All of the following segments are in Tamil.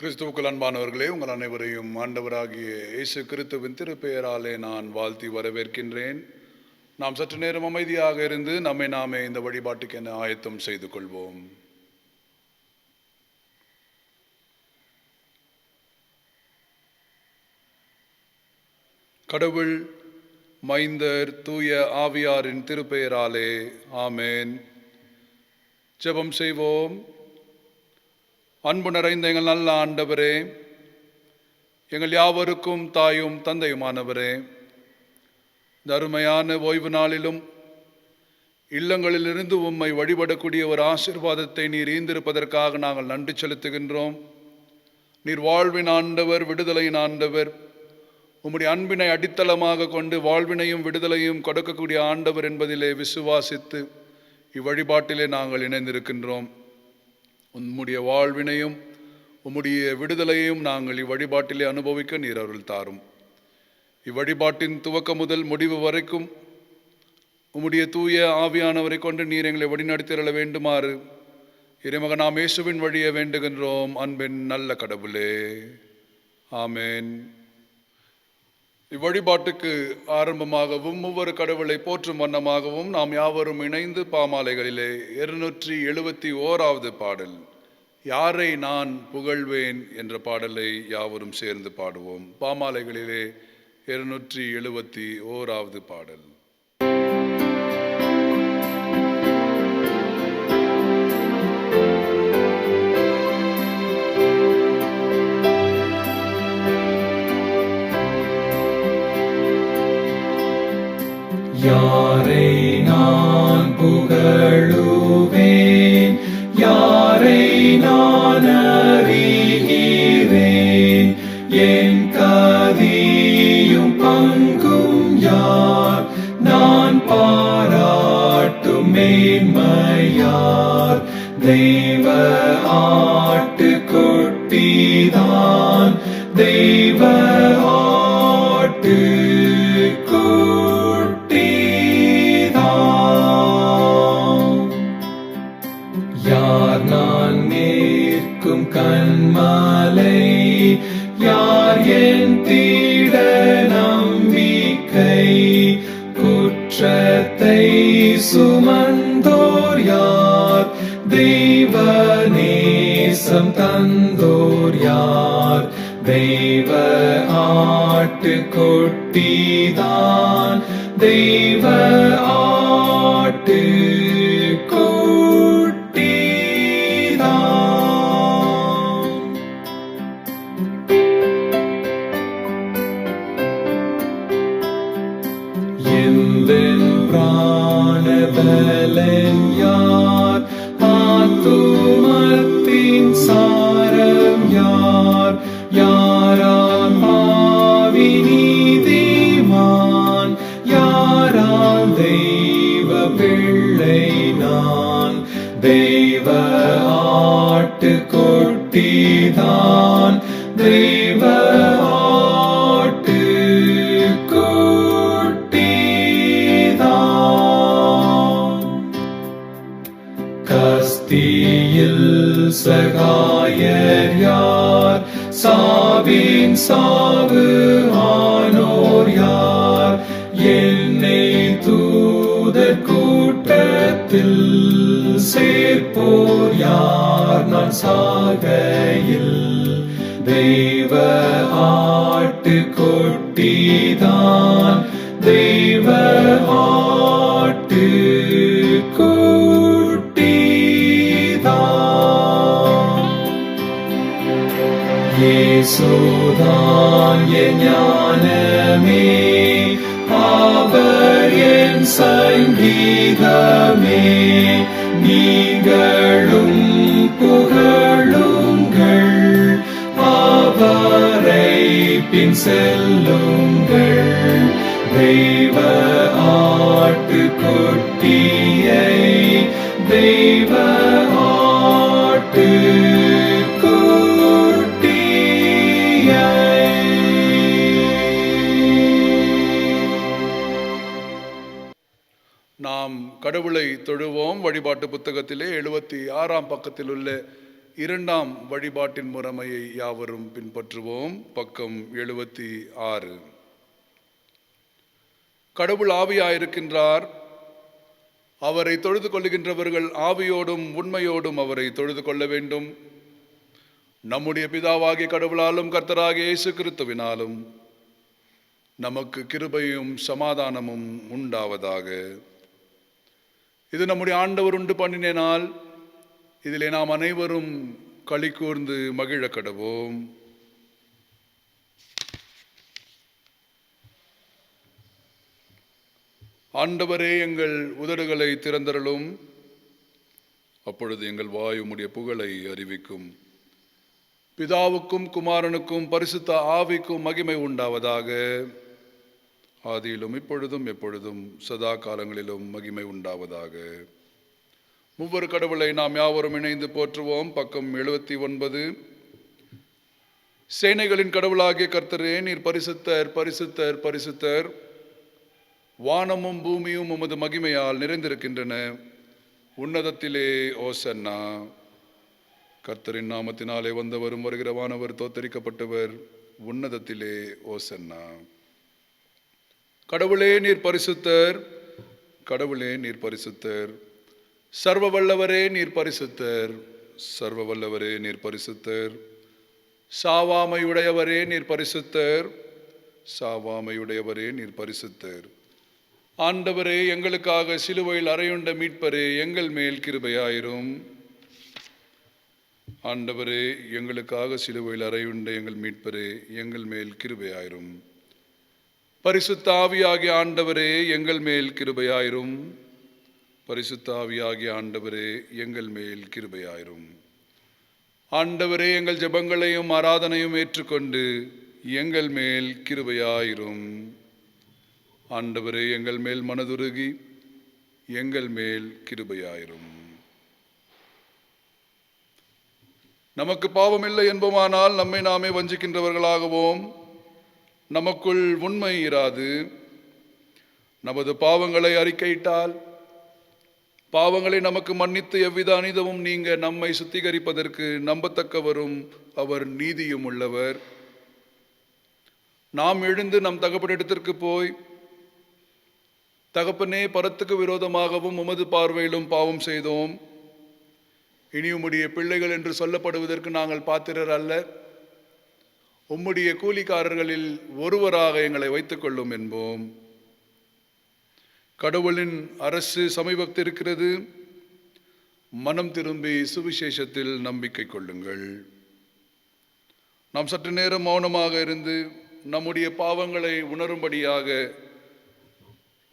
கிறிஸ்துவுக்குள் அன்பானவர்களே, உங்கள் அனைவரையும் ஆண்டவராகிய இயேசு கிறிஸ்துவின் திருப்பெயராலே நான் வாழ்த்தி வரவேற்கின்றேன். நாம் சற்று நேரம் அமைதியாக இருந்து நம்மை நாமே இந்த வழிபாட்டுக்கு என ஆயத்தம் செய்து கொள்வோம். கடவுள் மைந்தர் தூய ஆவியாரின் திருப்பெயராலே ஆமேன். ஜெபம் செய்வோம். அன்பு நிறைந்த எங்கள் நல்ல ஆண்டவரே, எங்கள் யாவருக்கும் தாயும் தந்தையுமானவரே, இந்த அருமையான ஓய்வு நாளிலும் இல்லங்களிலிருந்து உம்மை வழிபடக்கூடிய ஒரு ஆசீர்வாதத்தை நீர் ஈந்திருப்பதற்காக நாங்கள் நன்றி செலுத்துகின்றோம். நீர் வாழ்வின் ஆண்டவர், விடுதலையின் ஆண்டவர். உம்முடைய அன்பினை அடித்தளமாக கொண்டு வாழ்வினையும் விடுதலையும் கொடுக்கக்கூடிய ஆண்டவர் என்பதிலே விசுவாசித்து இவ்வழிபாட்டிலே நாங்கள் இணைந்திருக்கின்றோம். உம்முடைய வாழ்வினையும் உம்முடைய விடுதலையும் நாங்கள் இவ்வழிபாட்டிலே அனுபவிக்க நீர் அருள் தாரும். இவ்வழிபாட்டின் துவக்கம் முதல் முடிவு வரைக்கும் உம்முடைய தூய ஆவியானவரை கொண்டு நீர் எங்களை வழிநடத்திட வேண்டுமாறு இறைமகனாம் இயேசுவின் வழியை வேண்டுகின்றோம். அன்பின் நல்ல கடவுளே, ஆமேன். இவ்வழிபாட்டுக்கு ஆரம்பமாகவும் ஒவ்வொரு கடவுளை போற்றும் வண்ணமாகவும் நாம் யாவரும் இணைந்து பாமாலைகளிலே 271வது பாடல், யாரை நான் புகழ்வேன் என்ற பாடலை யாவரும் சேர்ந்து பாடுவோம். பாமாலைகளிலே 271வது பாடல். யாரை நான் புகழுவேன், யாரை நான் அறிகிறேன், என் கதியும் பங்கும் யார், நான் பாராட்டும் மேன்மையார். தெய்வ ஆட்டுக்குட்டிதான், தெய்வ ஆட்டு கண்மாலை, யார் என் தீட நம்பிக்கை, குற்றத்தை சுமந்தோர் யார், தெய்வ நேசம் தந்தோர் யார். தெய்வ ஆட்டுக்குட்டிதான், தெய்வ ஆட்டு பலன் யார், ஆத்துமத்தின் சாரம் யார், யாரால் பாவி நீதிமான், யாரால் தெய்வ பிள்ளை நான். தெய்வ ஆட்டுக்குட்டிதான், தெய்வ ஆட்டு கஸ்தியில் சகாயர் யார், சாவின் சாவு ஆனோர் யார், என்னை தூதர் கூட்டத்தில் சேர்ப்போர் யார், நான் சாகையில். தெய்வ ஆட்டுக்குட்டிதான், தெய்வ ஆட்டு இயேசுதான் என் ஞானமே, அவர் என் சங்கீதமே, நீங்களும் புகழுங்கள், அவரை பின் செல்லுங்கள். தெய்வ ஆட்டுக்குட்டியை, தெய்வ ஆட்டு நாம் கடவுளை தொழுவோம். வழிபாட்டு புத்தகத்திலே 76ஆம் பக்கத்தில் உள்ள இரண்டாம் வழிபாட்டின் முறைமையை யாவரும் பின்பற்றுவோம். பக்கம் 76. கடவுள் ஆவியாயிருக்கின்றார். அவரை தொழுது கொள்ளுகின்றவர்கள் ஆவியோடும் உண்மையோடும் அவரை தொழுது கொள்ள வேண்டும். நம்முடைய பிதாவாகிய கடவுளாலும் கர்த்தராகிய இயேசு கிறிஸ்துவினாலும் நமக்கு கிருபையும் சமாதானமும் உண்டாவதாக. இது நம்முடைய ஆண்டவர் உண்டு பண்ணின நாள். இதிலே நாம் அனைவரும் களி கூர்ந்து மகிழ கடவோம். ஆண்டவரே, எங்கள் உதடுகளை திறந்தருளும். அப்பொழுது எங்கள் வாய் உம்முடைய புகழை அறிவிக்கும். பிதாவுக்கும் குமாரனுக்கும் பரிசுத்த ஆவிக்கும் மகிமை உண்டாவதாக. ஆதியிலும் இப்பொழுதும் எப்பொழுதும் சதா காலங்களிலும் மகிமை உண்டாவதாக. மூவர் கடவுளை நாம் யாவரும் இணைந்து போற்றுவோம். பக்கம் 79. சேனைகளின் கடவுளாகிய கர்த்தரே, நீர் பரிசுத்தர், பரிசுத்தர், பரிசுத்தர். வானமும் பூமியும் உமது மகிமையால் நிறைந்திருக்கின்றன. உன்னதத்திலே ஓசன்னா. கர்த்தரின் நாமத்தினாலே வந்தவரும் வருகிறவானவர் தோத்தரிக்கப்பட்டவர். உன்னதத்திலே ஓசன்னா. கடவுளே நீர் பரிசுத்தர், கடவுளே நீர் பரிசுத்தர். சர்வ வல்லவரே நீர் பரிசுத்தர், சர்வ வல்லவரே நீர் பரிசுத்தர். சாவாமையுடையவரே நீர் பரிசுத்தர், சாவாமையுடையவரே நீர் பரிசுத்தர். ஆண்டவரே, எங்களுக்காக சிலுவையில் அறையுண்ட மீட்பரே, எங்கள் மேல் கிருபையாயிரும். ஆண்டவரே, எங்களுக்காக சிலுவையில் அறையுண்ட எங்கள் மீட்பரே, எங்கள் மேல் கிருபையாயிரும். பரிசுத்த ஆவியாகிய ஆண்டவரே, எங்கள் மேல் கிருபையாயிரும். பரிசுத்த ஆவியாகிய ஆண்டவரே, எங்கள் மேல் கிருபையாயிரும். ஆண்டவரே, எங்கள் ஜெபங்களையும் ஆராதனையும் ஏற்றுக்கொண்டு எங்கள் மேல் கிருபையாயிரும். ஆண்டவரே, எங்கள் மேல் மனதுருகி எங்கள் மேல் கிருபையாயிரும். நமக்கு பாவமில்லை என்போமானால் நம்மை நாமே வஞ்சிக்கின்றவர்களாகவும் நமக்குள் உண்மை இராது. நமது பாவங்களை அறிக்கையிட்டால் பாவங்களை நமக்கு மன்னித்து எவ்வித அநீதமும் நீங்க நம்மை சுத்திகரிப்பதற்கு நம்பத்தக்கவரும் அவர் நீதியும் உள்ளவர். நாம் எழுந்து நம் தகப்பனிடத்திற்கு போய், தகப்பனே, பரத்துக்கு விரோதமாகவும் உமது பார்வையிலும் பாவம் செய்தோம். இனி உம்முடைய பிள்ளைகள் என்று சொல்லப்படுவதற்கு நாங்கள் பாத்திரர் அல்ல. உம்முடைய கூலிக்காரர்களில் ஒருவராக எங்களை வைத்துக் கொள்ளும் என்போம். கடவுளின் அரசு சமீபத்திருக்கிறது. மனம் திரும்பி சுவிசேஷத்தில் நம்பிக்கை கொள்ளுங்கள். நாம் சற்று நேரம் மௌனமாக இருந்து நம்முடைய பாவங்களை உணரும்படியாக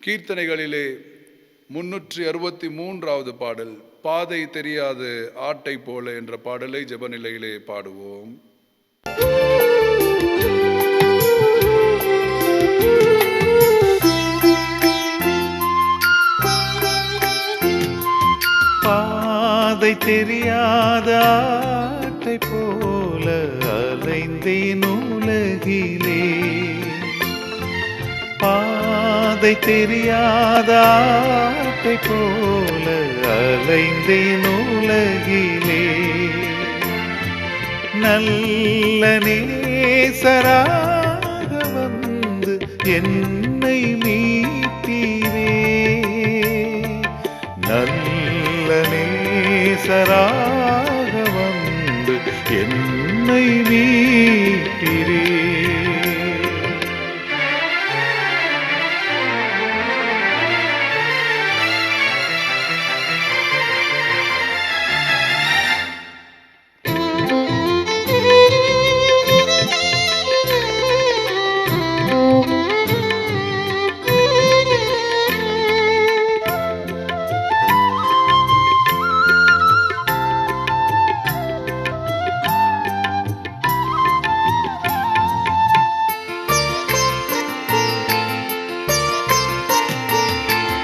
கீர்த்தனைகளிலே 363வது பாடல், பாதை தெரியாத ஆட்டை போல என்ற பாடலை ஜெப நிலையிலே பாடுவோம். பாதை தெரியாத ஆட்டை போல அலைந்தேன் உலகிலே. பாதை தெரியாத ஆட்டை போல அலைந்தேன் உலகிலே. நல்ல நேசராக வந்து என்னை மீட்டீரே. நல்ல நேசராக வந்து என்னை மீட்டீரே.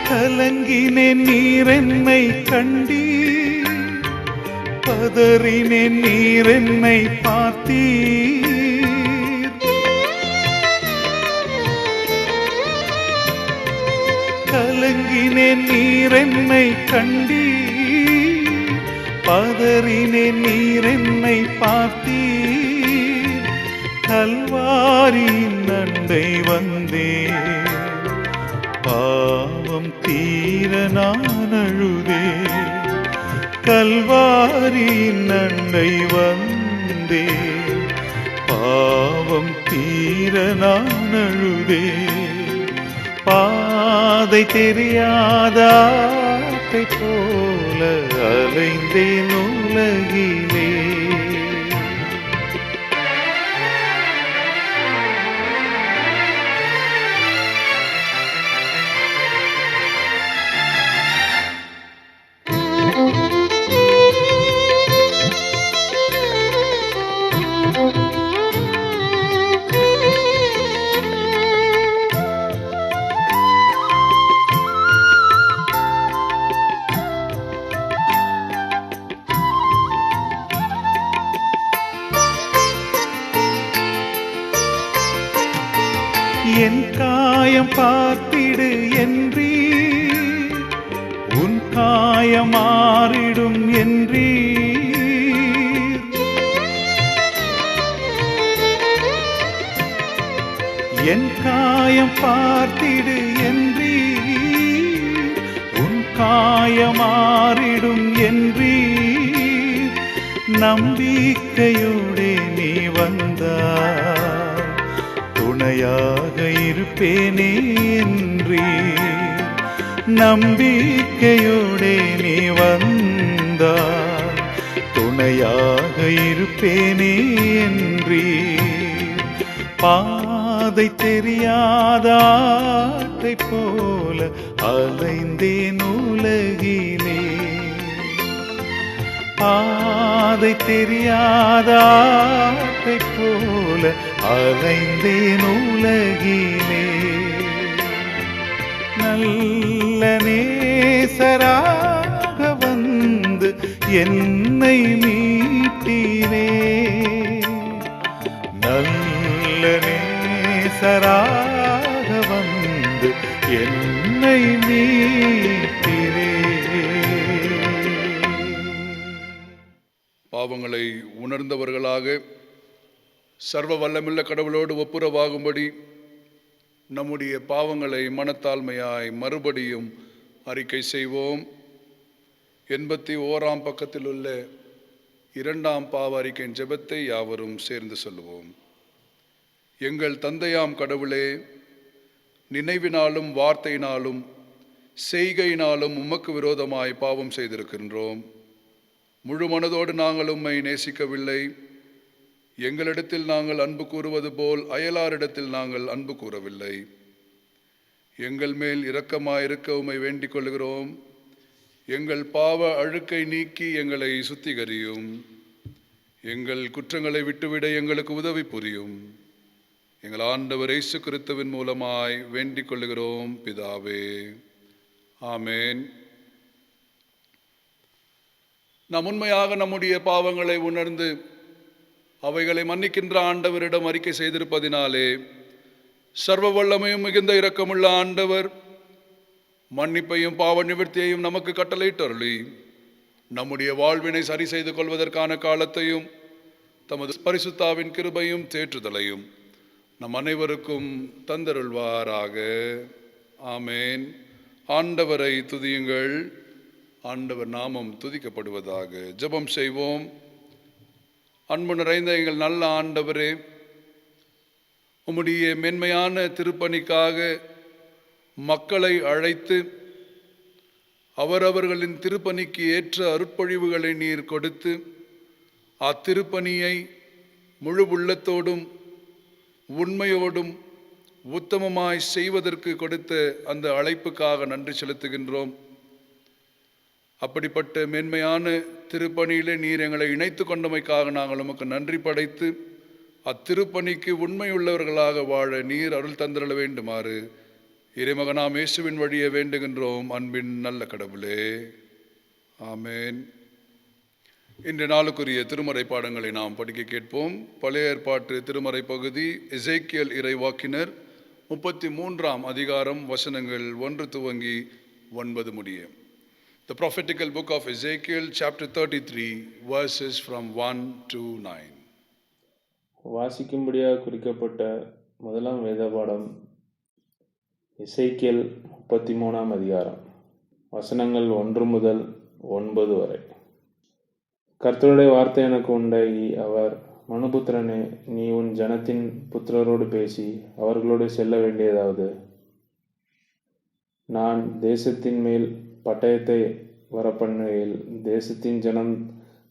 கலங்கினேன் நீரென்னை கண்டீர், பதறினேன் நீரென்னை பார்த்தீர். கலங்கினேன் நீரென்னை கண்டீர், பதறினேன், நீர் என்னை பார்த்தீர். கல்வாரியின் அண்டை வந்தேன், பாவம் தீர நான் அழுதேன். கல்வாரியின் அண்டை வந்தேன், பாவம் தீர நான் அழுதேன். பாதை தெரியாத ஆட்டை போல அலைந்தேன் உலகிலே. என் காயம் பார்த்திடு என்றீர், உன் காயம் மாறிடும் என்றீர். என் காயம் பார்த்திடு என்றீர், உன் காயம் மாறிடும் என்றீர். நம்பிக்கையோடு நீ வந்தாய், துணையாக இருப்பேனே என்றீர். நம்பிக்கையோடே நீ வந்தாய், துணையாக இருப்பேனே என்றீர். பாதை தெரியாத ஆட்டை போல அலைந்தேன் உலகிலே. பாதை தெரியாத ஆட்டை போல அலைந்தேன் உலகிலே. நல்ல நேசராக வந்து என்னை மீட்டீரே. நல்ல நேசராக வந்து என்னை மீட்டீரே. பாவங்களை உணர்ந்தவர்களாக சர்வ வல்லமுள்ள கடவுளோடு ஒப்புரவாகும்படி நம்முடைய பாவங்களை மனத்தாழ்மையாய் மறுபடியும் அறிக்கை செய்வோம். 81ஆம் பக்கத்தில் உள்ள 2ஆம் பாவ அறிக்கையின் ஜெபத்தை யாவரும் சேர்ந்து சொல்லுவோம். எங்கள் தந்தையாம் கடவுளே, நினைவினாலும் வார்த்தையினாலும் செய்கையினாலும் உமக்கு விரோதமாய் பாவம் செய்திருக்கின்றோம். முழு மனதோடு நாங்கள் உம்மை நேசிக்கவில்லை. எங்களிடத்தில் நாங்கள் அன்பு கூறுவது போல் அயலாரிடத்தில் நாங்கள் அன்பு கூறவில்லை. எங்கள் மேல் இரக்கமாயிருக்க உம்மை வேண்டிக் கொள்கிறோம். எங்கள் பாவ அழுக்கை நீக்கி எங்களை சுத்திகரியும். எங்கள் குற்றங்களை விட்டுவிட எங்களுக்கு உதவி புரியும். எங்கள் ஆண்டவர் இயேசு கிறிஸ்துவின் மூலமாய் வேண்டிக் கொள்கிறோம் பிதாவே, ஆமேன். நாம் உண்மையாக நம்முடைய பாவங்களை உணர்ந்து அவைகளை மன்னிக்கின்ற ஆண்டவரிடம் அறிக்கை செய்திருப்பதினாலே சர்வ வல்லமையும் மிகுந்த இரக்கமுள்ள ஆண்டவர் மன்னிப்பையும் பாவ நிவர்த்தியையும் நமக்கு கட்டளையிட்டருளி நம்முடைய வாழ்வினை சரி செய்து கொள்வதற்கான காலத்தையும் தமது பரிசுத்தாவின் கிருபையும் தேற்றுதலையும் நம் அனைவருக்கும் தந்தருள்வாராக. ஆமேன். ஆண்டவரை துதியுங்கள். ஆண்டவர் நாமம் துதிக்கப்படுவதாக. ஜெபம் செய்வோம். அன்பு நிறைந்த எங்கள் நல்ல ஆண்டவரே, உம்முடைய மென்மையான திருப்பணிக்காக மக்களை அழைத்து அவரவர்களின் திருப்பணிக்கு ஏற்ற அருட்பொழிவுகளை நீர் கொடுத்து அத்திருப்பணியை முழு உள்ளத்தோடும் உண்மையோடும் உத்தமமாய் செய்வதற்கு கொடுத்த அந்த அழைப்புக்காக நன்றி செலுத்துகின்றோம். அப்படிப்பட்ட மேன்மையான திருப்பணியிலே நீர் எங்களை இணைத்து கொண்டமைக்காக நாங்கள் உமக்கு நன்றி படைத்து அத்திருப்பணிக்கு உண்மையுள்ளவர்களாக வாழ நீர் அருள் தந்திரள வேண்டுமாறு இறைமகனாம் இயேசுவின் வழியே வேண்டுகின்றோம் அன்பின் நல்ல கடவுளே, ஆமேன். இன்று நாளுக்குரிய திருமறை பாடங்களை நாம் படிக்க கேட்போம். பழைய ஏற்பாட்டு திருமறை பகுதி எசேக்கியேல் இறைவாக்கினர் 33ஆம் அதிகாரம் வசனங்கள் 1 துவங்கி 9 முடிய. The prophetical book of Ezekiel, chapter 33, verses from 1 to 9. வாசிக்கும்படியாக குறிக்கப்பட்ட முதலாம் வேதபாடம் எசேக்கியேல் 33ஆம் அதிகாரம், வசனங்கள் 1 முதல் 9 வரை. கர்த்தருடைய வார்த்தை எனக்கு உண்டாகி, அவர், மனுபுத்திரனே, நீ உன் ஜனத்தின் புத்திரரோடு பேசி அவர்களோடு செல்ல வேண்டியதாவது, நான் தேசத்தின் மேல் பட்டயத்தை வரப்பண்ணுகையில் தேசத்தின் ஜனம்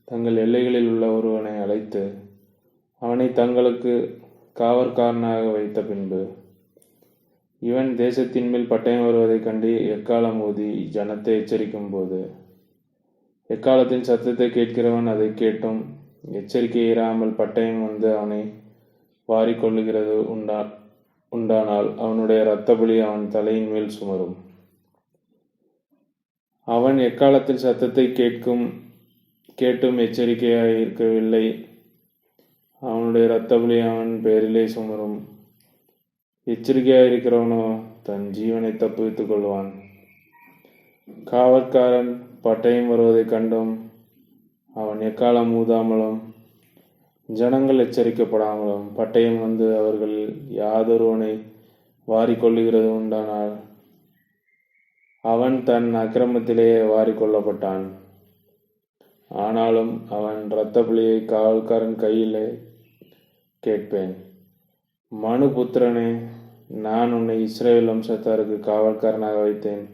தங்கள் எல்லைகளில் உள்ள ஒருவனை அழைத்து அவனை தங்களுக்கு காவற்காரனாக வைத்த பின்பு, இவன் தேசத்தின் மேல் பட்டயம் வருவதைக் கண்டு எக்காலம் ஊதி ஜனத்தை எச்சரிக்கும் போது, எக்காலத்தின் சத்தத்தை கேட்கிறவன் அதை கேட்டும் எச்சரிக்கை இராமல் பட்டயம் வந்து அவனை வாரிக்கொள்ளுகிறது உண்டானால் அவனுடைய இரத்தப்பழி அவன் தலையின் மேல் சுமரும். அவன் எக்காலத்தில் சத்தத்தை கேட்டும் எச்சரிக்கையாய் இருக்கவில்லை, அவனுடைய இரத்தப்பழி அவன் பேரிலே சுமரும். எச்சரிக்கையாயிருக்கிறவனோ தன் ஜீவனை தப்புவித்துக் கொள்வான். காவற்காரன் பட்டயம் வருவதைக் கண்டும் அவன் எக்காலம் ஊதாமலும் ஜனங்கள் எச்சரிக்கப்படாமலும் பட்டயம் வந்து அவர்களில் யாதொருவனை வாரிக்கொள்ளுகிறது உண்டானால் அவன் தன் அக்கிரமத்திலேயே வாரிக்கொள்ளப்பட்டான். ஆனாலும் அவன் இரத்தப்பழியை காவல்காரன் கையிலே கேட்பேன். மனுபுத்திரனே, நான் உன்னை இஸ்ரவேல் வம்சத்தாருக்கு காவல்காரனாக வைத்தேன்.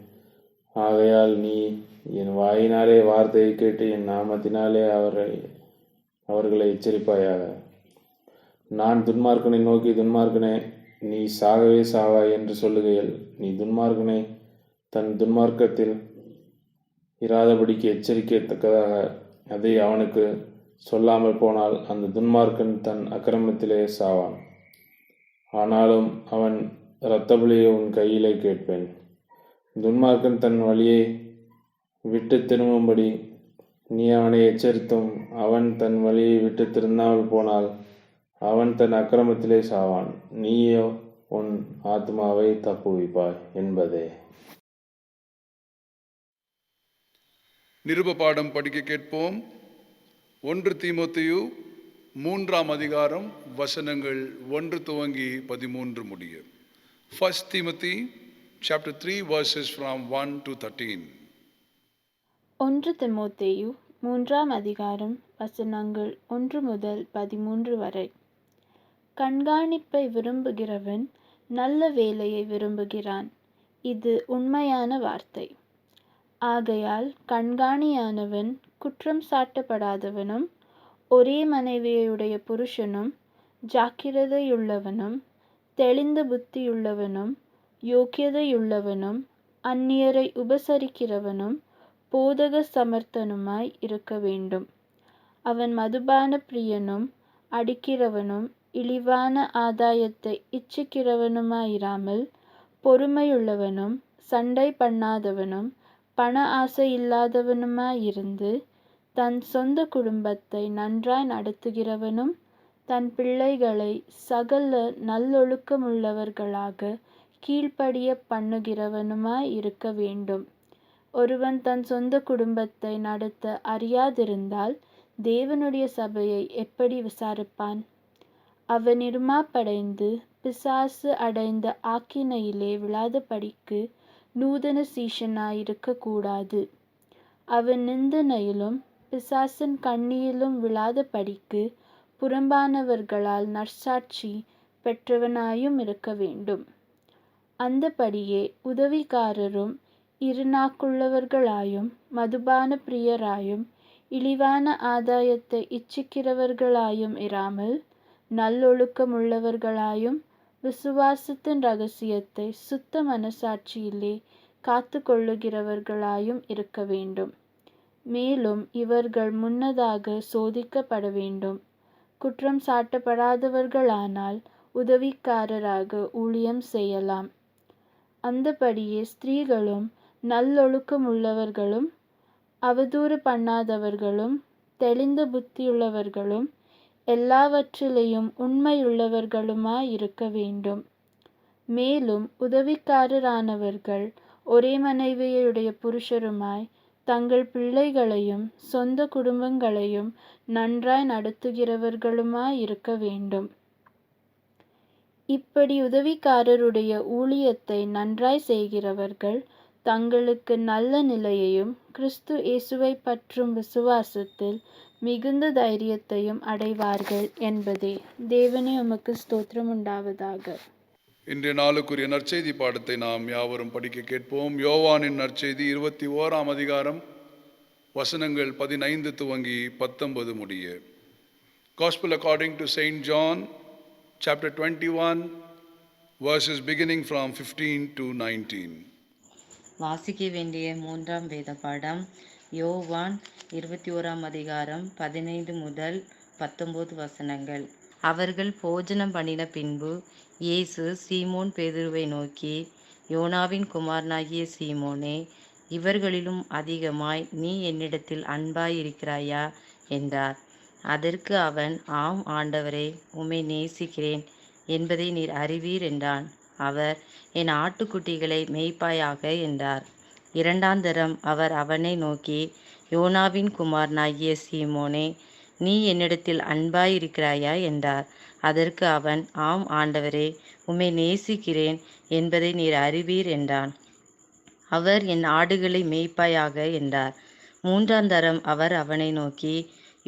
ஆகையால் நீ என் வாயினாலே வார்த்தையை கேட்டு என் நாமத்தினாலே அவர்களை எச்சரிப்பாயாக. நான் துன்மார்க்கனை நோக்கி, துன்மார்க்கனே, நீ சாகவே சாவாய் என்று சொல்லுகையில், நீ துன்மார்க்கனை தன் துன்மார்க்கத்தில் இராதபடிக்கு எச்சரிக்கத்தக்கதாக அதை அவனுக்கு சொல்லாமல் போனால் அந்த துன்மார்க்கன் தன் அக்கிரமத்திலே சாவான். ஆனாலும் அவன் இரத்தப்பழியை உன் கையிலே கேட்பேன். துன்மார்க்கன் தன் வழியை விட்டு திரும்பும்படி நீ அவனை எச்சரித்தும் அவன் தன் வழியை விட்டு திருந்தாமல் போனால் அவன் தன் அக்கிரமத்திலே சாவான். நீயோ உன் ஆத்மாவை தப்புவிப்பாய் என்பதே. நிருப பாடம் படிக்க கேட்போம். 1 தீமோத்தேயு 3ஆம் அதிகாரம், வசனங்கள் 1 துவங்கி 13 முடிய. 1 Timothy chapter 3 verses from 1 to 13. 1 தீமோத்தேயு 3ஆம் அதிகாரம், வசனங்கள் 1 முதல் 13 வரை. கண்காணிப்பை விரும்புகிறவன் நல்ல வேலையை விரும்புகிறான், இது உண்மையான வார்த்தை. ஆகையால் கண்காணியானவன் குற்றம் சாட்டப்படாதவனும், ஒரே மனைவியுடைய புருஷனும், ஜாக்கிரதையுள்ளவனும், தெளிந்த புத்தியுள்ளவனும், யோக்கியதையுள்ளவனும், அந்நியரை உபசரிக்கிறவனும், போதக சமர்த்தனுமாய் இருக்க வேண்டும். அவன் மதுபான பிரியனும், அடிக்கிறவனும், இழிவான ஆதாயத்தை இச்சிக்கிறவனுமாயிராமல் பொறுமையுள்ளவனும், சண்டை பண்ணாதவனும், பண ஆசை இல்லாதவனுமாயிருந்து தன் சொந்த குடும்பத்தை நன்றாய் நடத்துகிறவனும், தன் பிள்ளைகளை சகல நல்லொழுக்கமுள்ளவர்களாக கீழ்ப்படிய பண்ணுகிறவனுமாய் இருக்க வேண்டும். ஒருவன் தன் சொந்த குடும்பத்தை நடத்த அறியாதிருந்தால் தேவனுடைய சபையை எப்படி விசாரிப்பான்? அவன் இருமாப்படைந்து பிசாசு அடைந்த ஆக்கினையிலே விழாதபடிக்கு நூதன சீஷனாயிருக்க கூடாது. அவன் நிந்தனையிலும் பிசாசின் கண்ணியிலும் விழாதபடிக்கு புறம்பானவர்களால் நற்சாட்சி பெற்றவனாயும் இருக்க வேண்டும். அந்தபடியே உதவிக்காரரும் இருநாக்குள்ளவர்களாயும், மதுபான பிரியராயும், இழிவான ஆதாயத்தை இச்சிக்கிறவர்களாயும் இராமல் நல்லொழுக்கமுள்ளவர்களாயும், விசுவாசத்தின் இரகசியத்தை சுத்த மனசாட்சியிலே காத்து கொள்ளுகிறவர்களாயும் இருக்க வேண்டும். மேலும் இவர்கள் முன்னதாக சோதிக்கப்பட வேண்டும். குற்றம் சாட்டப்படாதவர்களானால் உதவிக்காரராக ஊழியம் செய்யலாம். அந்தபடியே ஸ்திரீகளும் நல்லொழுக்கமுள்ளவர்களும், அவதூறு பண்ணாதவர்களும், தெளிந்த புத்தியுள்ளவர்களும், எல்லாவற்றிலேயும் உண்மையுள்ளவர்களுமாயிருக்க வேண்டும். மேலும் உதவிக்காரரானவர்கள் ஒரே மனைவியுடைய புருஷருமாய் தங்கள் பிள்ளைகளையும் சொந்த குடும்பங்களையும் நன்றாய் நடத்துகிறவர்களுமாயிருக்க வேண்டும். இப்படி உதவிக்காரருடைய ஊழியத்தை நன்றாய் செய்கிறவர்கள் தங்களுக்கு நல்ல நிலையையும் கிறிஸ்து இயேசுவை பற்றும் விசுவாசத்தில் மிகுந்த தைரியத்தையும் அடைவார்கள் என்பதே. தேவனே உமக்கு ஸ்தோத்திரம் உண்டாவதாக. இன்றைய நாளுக்குரிய நற்செய்தி பாடத்தை நாம் யாவரும் படிக்க கேட்போம். யோவானின் நற்செய்தி 21ஆம் அதிகாரம் வசனங்கள் 15 துவங்கி 19 முடிய. Gospel according to Saint John, chapter 21, verses beginning from 15 to 19. வாசிக்க வேண்டிய 3ஆம் வேத பாடம் யோவான் 21ஆம் அதிகாரம் 15 முதல் 19 வசனங்கள். அவர்கள் போஜனம் பண்ணின பின்பு இயேசு சீமோன் பேதுருவை நோக்கி, யோனாவின் குமாரனாகிய சீமோனே, இவர்களிலும் அதிகமாய் நீ என்னிடத்தில் அன்பாயிருக்கிறாயா என்றார். அதற்கு அவன், ஆம் ஆண்டவரே, உம்மை நேசிக்கிறேன் என்பதை நீர் அறிவீர் என்றான். அவர், என் ஆட்டுக்குட்டிகளை மேய்ப்பாயாக என்றார். 2ஆம் தரம் அவர் அவனை நோக்கி, யோனாவின் குமாரனாகிய சீமோனே, நீ என்னிடத்தில் அன்பாயிருக்கிறாயா என்றார். அதற்கு அவன், ஆம் ஆண்டவரே, உம்மை நேசிக்கிறேன் என்பதை நீர் அறிவீர் என்றான். அவர், என் ஆடுகளை மேய்ப்பாயாக என்றார். 3ஆம் தரம் அவர் அவனை நோக்கி,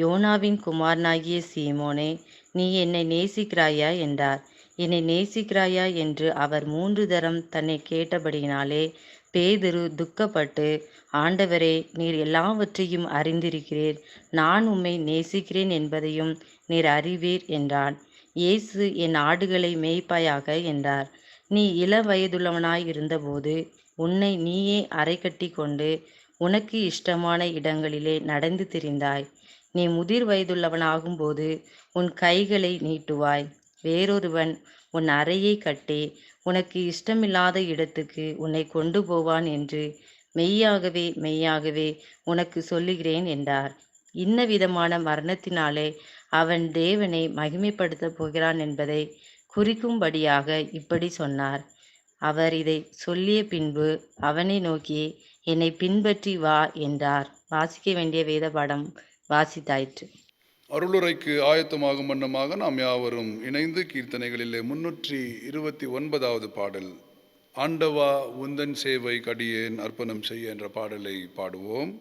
யோனாவின் குமாரனாகிய சீமோனே, நீ என்னை நேசிக்கிறாயா என்றார். என்னை நேசிக்கிறாயா என்று அவர் 3 தரம் தன்னை கேட்டபடியினாலே பேதுரு துக்கப்பட்டு, ஆண்டவரே, நீர் எல்லாவற்றையும் அறிந்திருக்கிறீர், நான் உம்மை நேசிக்கிறேன் என்பதையும் நீர் அறிவீர் என்றான். இயேசு, என் ஆடுகளை மேய்ப்பாயாக என்றார். நீ இள வயதுள்ளவனாய் இருந்தபோது உன்னை நீயே அரை கட்டி கொண்டு உனக்கு இஷ்டமான இடங்களிலே நடந்து திரிந்தாய். நீ முதிர் வயதுள்ளவனாகும்போது உன் கைகளை நீட்டுவாய். வேறொருவன் உன் அறையை கட்டி உனக்கு இஷ்டமில்லாத இடத்துக்கு உன்னை கொண்டு போவான் என்று மெய்யாகவே மெய்யாகவே உனக்கு சொல்லுகிறேன் என்றார். இன்ன விதமான மரணத்தினாலே அவன் தேவனை மகிமைப்படுத்தப் போகிறான் என்பதை குறிக்கும்படியாக இப்படி சொன்னார். அவர் இதை சொல்லிய பின்பு அவனை நோக்கி, என்னை பின்பற்றி வா என்றார். வாசிக்க வேண்டிய வேத பாடம் வாசித்தாயிற்று. அருளுரைக்கு ஆயத்தமாகும் வண்ணமாக நாம் யாவரும் இணைந்து கீர்த்தனைகளிலே 329வது பாடல், ஆண்டவா உந்தன் சேவை கடியேன் அர்ப்பணம் செய்ய என்ற பாடலை பாடுவோம்.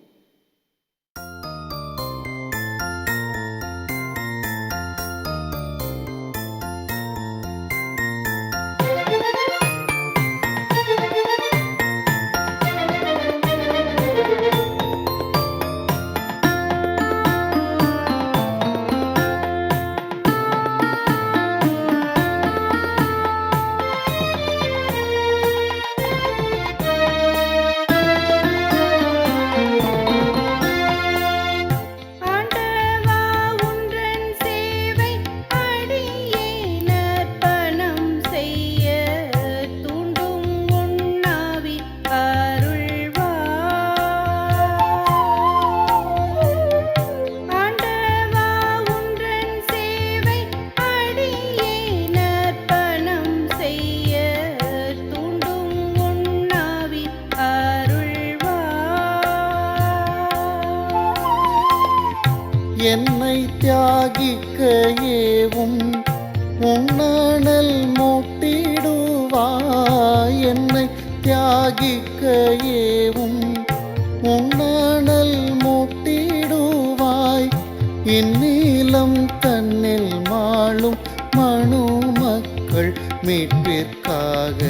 என்னை தியாகிக்க ஏவும் உன்னணல் மூட்டிடுவாய். என்னை தியாகிக்க ஏவும் உன்னணல் மூட்டிடுவாய். இந்நீலம் தன்னில் மாளும் மனு மக்கள் மீட்பிற்காக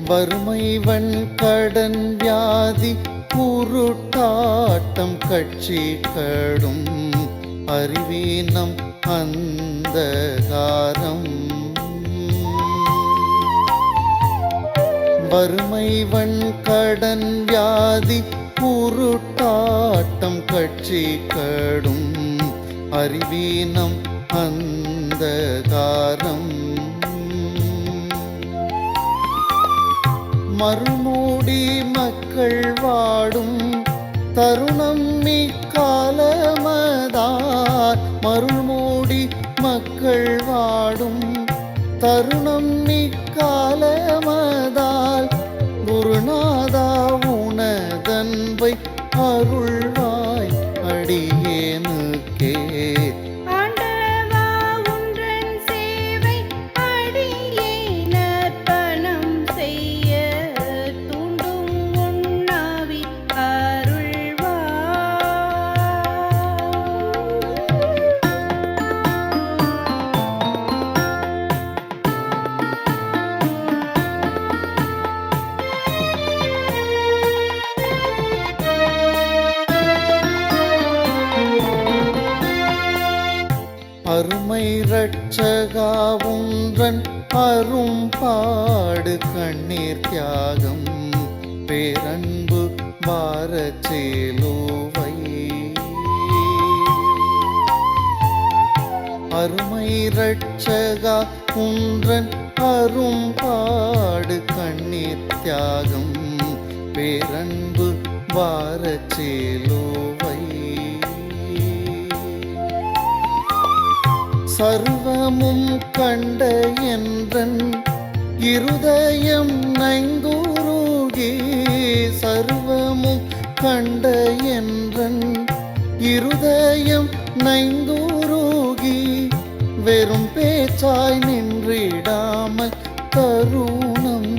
வறுமை வன் கடன் வியாதி குருட்டாட்டம் கட்சி கடும் அறிவீனம் அந்த அந்தகாரம். வறுமை வன்கடன் வியாதி குருட்டாட்டம் கட்சி கடும் அறிவீனம் அந்தகாரம். மறுமூடி மக்கள் வாடும் தருணம் இக்காலமதார். மறுமூடி மக்கள் வாடும் தருணம் இக்காலமதால். குருநாதா உனதன்பை அருள்வாய் அடியேனுக்கே. ஆண்டவா உன்றன் சேவை அடியேனர்ப்பணம் செய்ய தூண்டும் உன்னாவி அருள்வாய். அருமை இரட்சகா உன்றன் அரும்பாடு கண்ணீர் தியாகம் பேரன்பு பாரச்சேலுவை. அருமை இரட்சகா உன்றன் அரும்பாடு கண்ணீர் தியாகம் பேரன்பு பாரச்சேலுவை. சர்வமும் கண்ட என்றன் இருதயம் நைந்துருகி. சர்வமும் கண்ட என்றன் இருதயம் நைந்துருகி. வெறும் பேச்சாய் நின்றிடாமல் தருணம்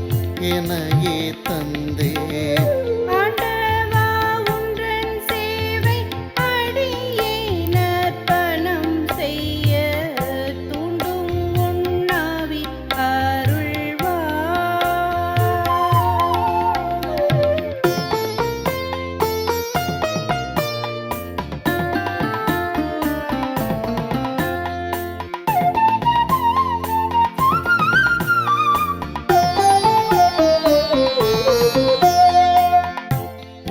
எனையே தந்தே. ஆண்டவா உன்றன் சேவை அடியேனர்ப்பணம் செய்ய தூண்டும் உன்னாவி அருள்வாய்.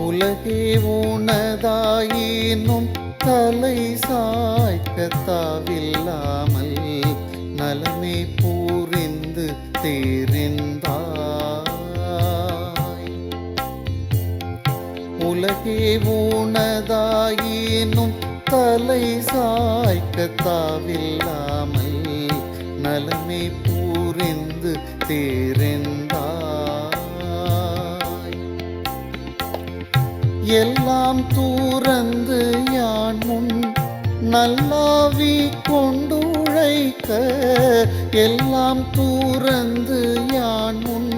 உலகே உனதாயினும் தலை சாய்க்கத்தாவில்லாமல் நலமே பூரிந்து தேறிந்தாய். உலகே உனதாயினும் தலை சாய்க்கத்தாவில்லாமல் நலமே பூரிந்து தேறிந்தாய். எல்லாம் தூரந்து யான் முன் நல்லாவி கொண்டுழைக்க. எல்லாம் தூரந்து யான் முன்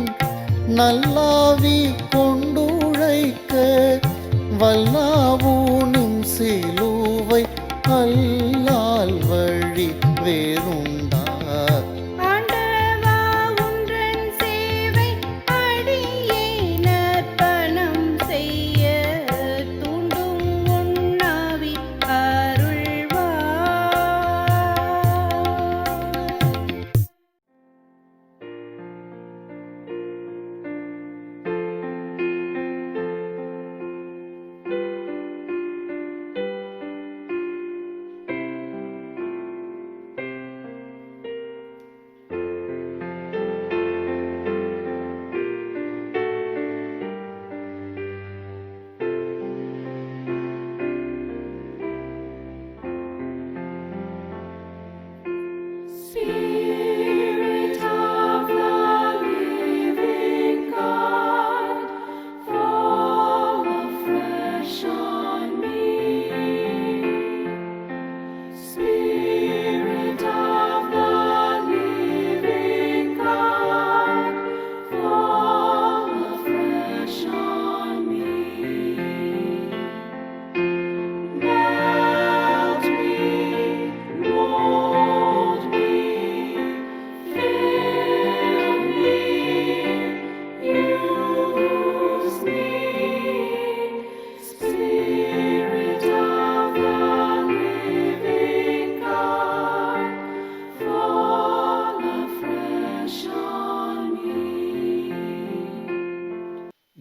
நல்லாவி கொண்டுழைக்க. வல்லாவூனும் சிலுவை அல்லால் வழி வேறுண்டா. ஆண்டவா உன்றன் சேவை அடியேனர்ப்பணம் செய்ய தூண்டும் உன்னாவி அருள்வாய்.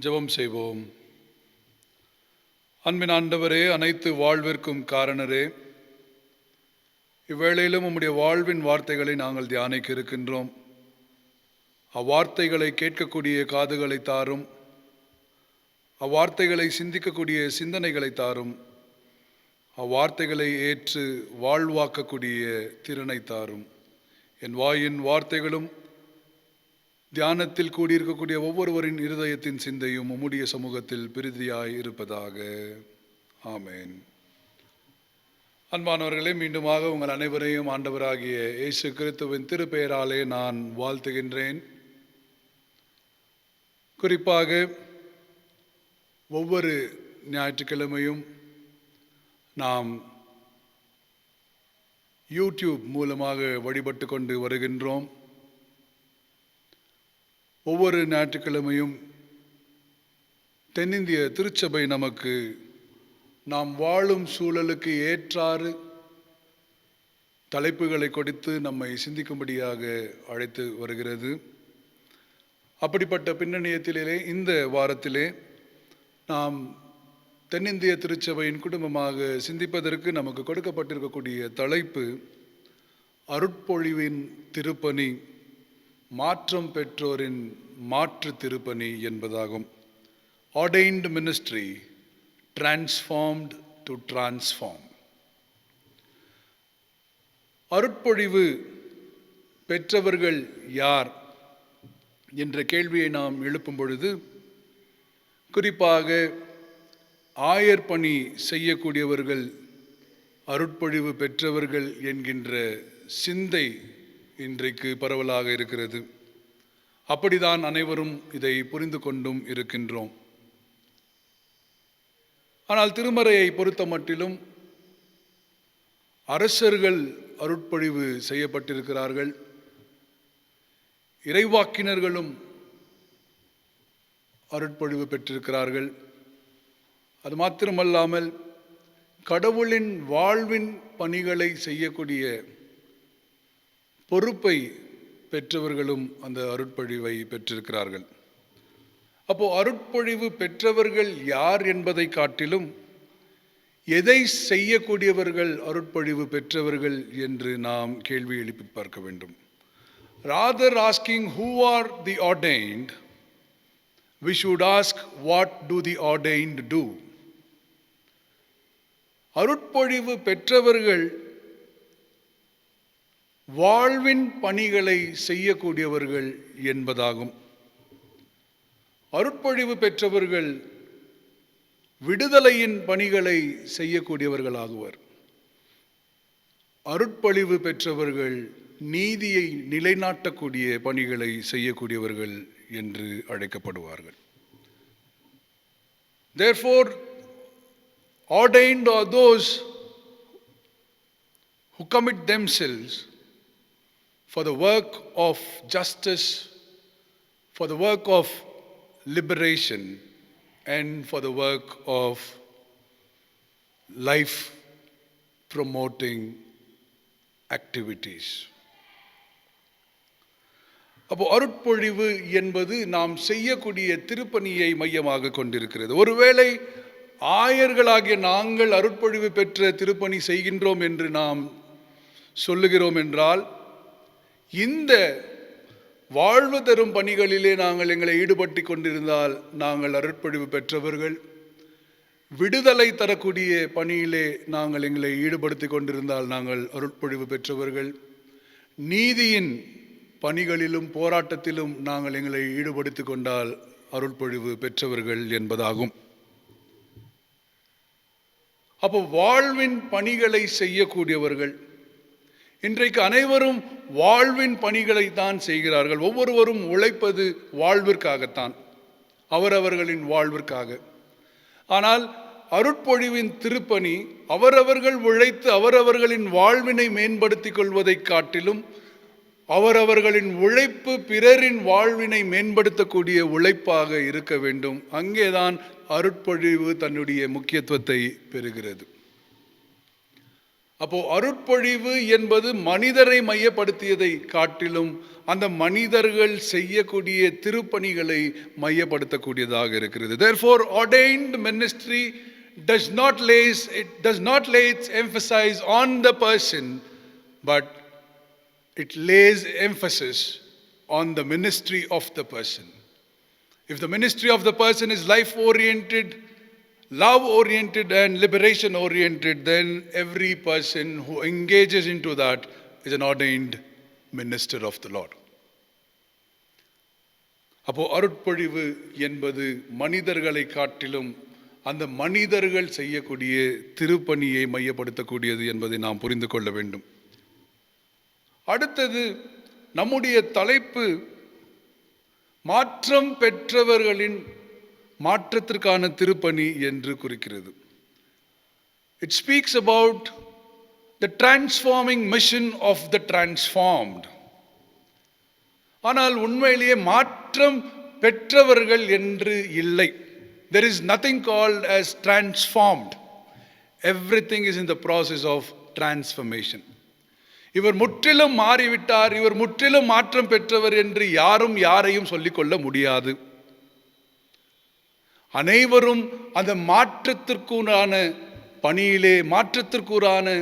ஜெபம் செய்வோம். அன்பின் ஆண்டவரே, அனைத்து வாழ்விற்கும் காரணரே, இவ்வேளையிலும் உம்முடைய வாழ்வின் வார்த்தைகளை நாங்கள் தியானிக்க இருக்கின்றோம். அவ்வார்த்தைகளை கேட்கக்கூடிய காதுகளை தாரும், அவ்வார்த்தைகளை சிந்திக்கக்கூடிய சிந்தனைகளை தாரும், அவ்வார்த்தைகளை ஏற்று வாழ்வாக்கக்கூடிய திறனை தாரும். என் வாயின் வார்த்தைகளும் தியானத்தில் கூடியிருக்கக்கூடிய ஒவ்வொருவரின் இருதயத்தின் சிந்தையும் உம்முடைய சமூகத்தில் பிரீதியாய் இருப்பதாக. ஆமேன். அன்பானவர்களே, மீண்டுமாக உங்கள் அனைவரையும் ஆண்டவராகிய இயேசு கிறிஸ்துவின் திருப்பெயராலே நான் வாழ்த்துகின்றேன். குறிப்பாக ஒவ்வொரு ஞாயிற்றுக்கிழமையும் நாம் யூடியூப் மூலமாக வழிபட்டு கொண்டு வருகின்றோம். ஒவ்வொரு ஞாயிற்றுக்கிழமையும் தென்னிந்திய திருச்சபை நமக்கு நாம் வாழும் சூழலுக்கு ஏற்றாறு தலைப்புகளை கொடுத்து நம்மை சிந்திக்கும்படியாக அழைத்து வருகிறது. அப்படிப்பட்ட பின்னணியத்திலே இந்த வாரத்திலே நாம் தென்னிந்திய திருச்சபையின் குடும்பமாக சிந்திப்பதற்கு நமக்கு கொடுக்கப்பட்டிருக்கக்கூடிய தலைப்பு அருட்பொழிவின் திருப்பணி, மாற்றம் பெற்றோரின் மாற்று திருப்பணி என்பதாகும். ஆர்டெயின்டு மினிஸ்ட்ரி டிரான்ஸ்ஃபார்ம்டு டு டிரான்ஸ்ஃபார்ம். அருட்பொழிவு பெற்றவர்கள் யார் என்ற கேள்வியை நாம் எழுப்பும் பொழுது, குறிப்பாக ஆயர் பணி செய்யக்கூடியவர்கள் அருட்பொழிவு பெற்றவர்கள் என்கின்ற சிந்தை இன்றைக்கு பரவலாக இருக்கிறது. அப்படிதான் அனைவரும் இதை புரிந்து கொண்டும் இருக்கின்றோம். ஆனால் திருமறையை பொறுத்த மட்டிலும் அரசர்கள் அருட்பொழிவு செய்யப்பட்டிருக்கிறார்கள், இறைவாக்கினர்களும் அருட்பொழிவு பெற்றிருக்கிறார்கள். அது மாத்திரமல்லாமல் கடவுளின் வாழ்வின் பணிகளை செய்யக்கூடிய பொறுப்பை பெற்றவர்களும் அந்த அருட்பொழிவை பெற்றிருக்கிறார்கள். அப்போ அருட்பொழிவு பெற்றவர்கள் யார் என்பதை காட்டிலும் எதை செய்யக்கூடியவர்கள் அருட்பொழிவு பெற்றவர்கள் என்று நாம் கேள்வி எழுப்பி பார்க்க வேண்டும். Rather asking who are the ordained, we should ask what do the ordained do. அருட்பொழிவு பெற்றவர்கள் வாழ்வின் பணிகளை செய்யக்கூடியவர்கள் என்பதாகும். அருட்பொழிவு பெற்றவர்கள் விடுதலையின் பணிகளை செய்யக்கூடியவர்களாகுவர். அருட்பொழிவு பெற்றவர்கள் நீதியை நிலைநாட்டக்கூடிய பணிகளை செய்யக்கூடியவர்கள் என்று அழைக்கப்படுவார்கள். Therefore, ordained are those who commit themselves for the work of justice, for the work of liberation, and for the work of life promoting activities. அப்போ அருட்பொழிவு என்பது நாம் செய்யக்கூடிய திருப்பணியை மையமாக கொண்டிருக்கிறது. ஒருவேளை ஆயர்களாகிய நாங்கள் அருட்பொழிவு பெற்ற திருப்பணி செய்கின்றோம் என்று நாம் சொல்லுகிறோம் என்றால், இந்த வாழ்வு தரும் பணிகளிலே நாங்கள் எங்களை ஈடுபட்டு கொண்டிருந்தால் நாங்கள் அருட்பொழிவு பெற்றவர்கள். விடுதலை தரக்கூடிய பணியிலே நாங்கள் எங்களை ஈடுபடுத்தி கொண்டிருந்தால் நாங்கள் அருட்பொழிவு பெற்றவர்கள். நீதியின் பணிகளிலும் போராட்டத்திலும் நாங்கள் எங்களை ஈடுபடுத்தி கொண்டால் அருட்பொழிவு பெற்றவர்கள் என்பதாகும். அப்போ வாழ்வின் பணிகளை செய்யக்கூடியவர்கள், இன்றைக்கு அனைவரும் வாழ்வின் பணிகளை தான் செய்கிறார்கள். ஒவ்வொருவரும் உழைப்பது வாழ்விற்காகத்தான், அவரவர்களின் வாழ்விற்காக. ஆனால் அருட்பொழிவின் திருப்பணி அவரவர்கள் உழைத்து அவரவர்களின் வாழ்வினை மேம்படுத்திக் கொள்வதை காட்டிலும் அவரவர்களின் உழைப்பு பிறரின் வாழ்வினை மேம்படுத்தக்கூடிய உழைப்பாக இருக்க வேண்டும். அங்கேதான் அருட்பொழிவு தன்னுடைய முக்கியத்துவத்தை பெறுகிறது. அப்போ அருட்பொழிவு என்பது மனிதரை மையப்படுத்தியதை காட்டிலும் அந்த மனிதர்கள் செய்யக்கூடிய திருப்பணிகளை மையப்படுத்தக்கூடியதாக இருக்கிறது. Therefore, ordained ministry does not lay its emphasis on the person, but it lays emphasis on the ministry of the person. If the ministry of the person is life-oriented, love-oriented and liberation-oriented, then every person who engages into that is an ordained minister of the Lord. அப்போ அருட்பொழிவு என்பது மனிதர்களை காட்டிலும் அந்த மனிதர்கள் செய்யக்கூடிய திருப்பணியை மையப்படுத்தக்கூடியது என்பதை நாம் புரிந்து கொள்ள வேண்டும். அடுத்தது நம்முடைய தலைப்பு மாற்றம் பெற்றவர்களின் மாற்றத்திற்கான திருப்பணி என்று குறிக்கிறது. It speaks about the transforming mission of the transformed. ஆனால் உண்மையிலேயே மாற்றம் பெற்றவர்கள் என்று இல்லை. There is nothing called as transformed. Everything is in the process of transformation. இவர் முற்றிலும் மாறிவிட்டார், இவர் முற்றிலும் மாற்றம் பெற்றவர் என்று யாரும் யாரையும் சொல்லிக்கொள்ள முடியாது. அனைவரும் அந்த மாற்றத்திற்குறான பணியிலே, மாற்றத்திற்குறான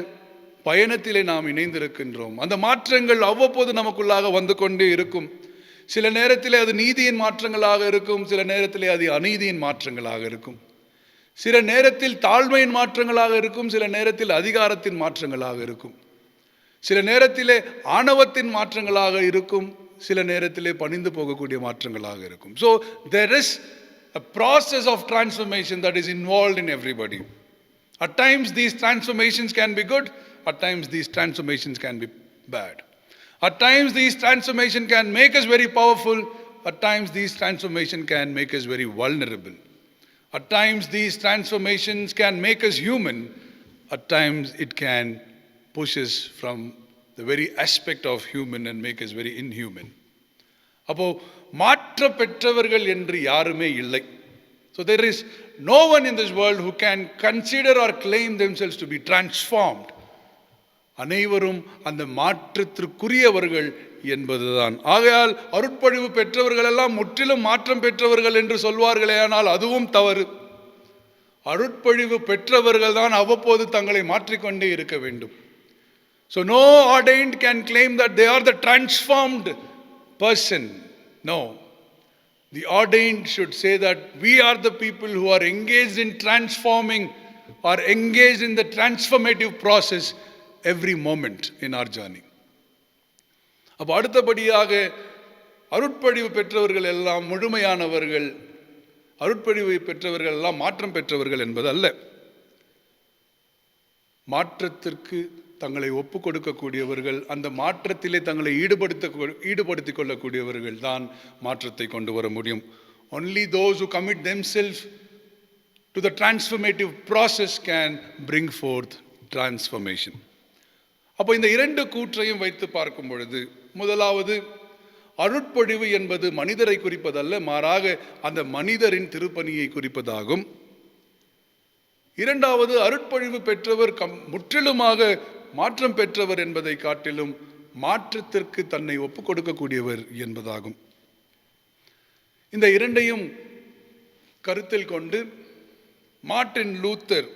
பயணத்திலே நாம் இணைந்திருக்கின்றோம். அந்த மாற்றங்கள் அவ்வப்போது நமக்குள்ளாக வந்து கொண்டே இருக்கும். சில நேரத்திலே அது நீதியின் மாற்றங்களாக இருக்கும், சில நேரத்திலே அது அநீதியின் மாற்றங்களாக இருக்கும். சில நேரத்தில் தாழ்மையின் மாற்றங்களாக இருக்கும், சில நேரத்தில் அதிகாரத்தின் மாற்றங்களாக இருக்கும். சில நேரத்திலே ஆணவத்தின் மாற்றங்களாக இருக்கும், சில நேரத்திலே பணிந்து போகக்கூடிய மாற்றங்களாக இருக்கும். So there is a process of transformation that is involved in everybody. At times these transformations can be good, at times these transformations can be bad. At times these transformations can make us very powerful, at times these transformations can make us very vulnerable. At times these transformations can make us human, at times it can push us from the very aspect of human and make us very inhuman. அப்போ மாற்ற பெற்றவர்கள் என்று யாருமே இல்லை. So there is no one in this world who can consider or claim themselves to be transformed. அனைவரும் அந்த மாற்றத்திற்குரியவர்கள் என்பதுதான். ஆகையால் அருட்பொழிவு பெற்றவர்கள் எல்லாம் முற்றிலும் மாற்றம் பெற்றவர்கள் என்று சொல்வார்களே, ஆனால் அதுவும் தவறு. அருட்பொழிவு பெற்றவர்கள் தான் அவ்வப்போது தங்களை மாற்றிக்கொண்டே இருக்க வேண்டும். So no ordained can claim that they are the transformed person. No. The ordained should say that we are the people who are engaged in transforming or engaged in the transformative process every moment in our journey. அப்போ அடுத்தபடியாக அருட்பொழிவு பெற்றவர்கள் எல்லாம் முழுமையானவர்கள், அருட்பொழிவு பெற்றவர்கள் எல்லாம் மாற்றம் பெற்றவர்கள் என்பது அல்ல. மாற்றத்திற்கு தங்களை ஒப்பு கொடுக்கக்கூடியவர்கள், அந்த மாற்றத்திலே தங்களை ஈடுபடுத்திக் கொள்ளக்கூடியவர்கள் தான் மாற்றத்தை கொண்டு வர முடியும். Only those who commit themselves to the transformative process can bring forth transformation. அப்போ இந்த இரண்டு கூற்றையும் வைத்து பார்க்கும் பொழுது, முதலாவது அருட்பொழிவு என்பது மனிதரை குறிப்பதல்ல, மாறாக அந்த மனிதரின் திருப்பணியை குறிப்பதாகும். இரண்டாவது, அருட்பொழிவு பெற்றவர் முற்றிலுமாக மாற்றம் பெற்றவர் என்பதை காட்டிலும் மாற்றத்திற்கு தன்னை ஒப்புக் கொடுக்கக்கூடியவர் என்பதாகும். இந்த இரண்டையும் கருத்தில் கொண்டு மார்ட்டின் லூத்தர்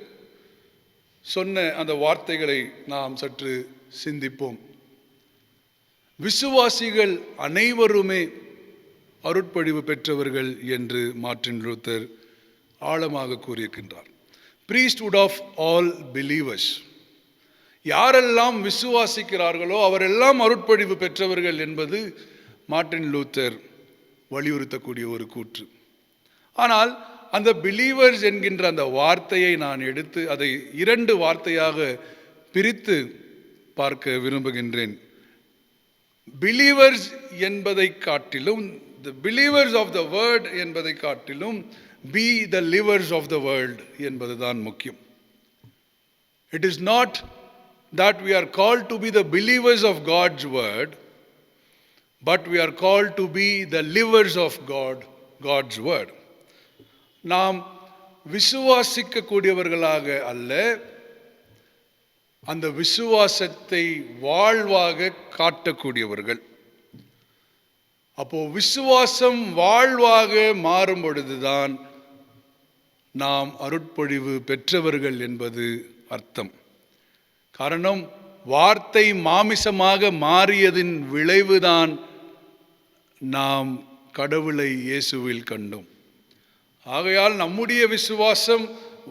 சொன்ன அந்த வார்த்தைகளை நாம் சற்று சிந்திப்போம். விசுவாசிகள் அனைவருமே அருட்பொழிவு பெற்றவர்கள் என்று மார்ட்டின் லூத்தர் ஆழமாக கூறியிருக்கின்றார். priesthood of all believers. யாரெல்லாம் விசுவாசிக்கிறார்களோ அவரெல்லாம் அருட்பொழிவு பெற்றவர்கள் என்பது மார்ட்டின் லூத்தர் வலியுறுத்தக்கூடிய ஒரு கூற்று. ஆனால் அந்த பிலீவர்ஸ் என்கின்ற அந்த வார்த்தையை நான் எடுத்து அதை இரண்டு வார்த்தையாக பிரித்து பார்க்க விரும்புகின்றேன். பிலீவர்ஸ் என்பதை காட்டிலும், the believers of the word என்பதை காட்டிலும் be the livers of the world என்பதுதான் முக்கியம். It is not that we are called to be the believers of God's word, but we are called to be the livers of God's word. நாம் விசுவாசிக்க கூடியவர்களாக அல்ல, அந்த விசுவாசத்தை வாழ்வாக காட்டக்கூடியவர்கள். அப்போ விசுவாசம் வாழ்வாக மாறும் பொழுதுதான் நாம் அருட்பொழிவு பெற்றவர்கள் என்பது அர்த்தம். காரணம், வார்த்தை மாமிசமாக மாறியதின் விளைவுதான் நாம் கடவுளை இயேசுவில் கண்டோம். ஆகையால் நம்முடைய விசுவாசம்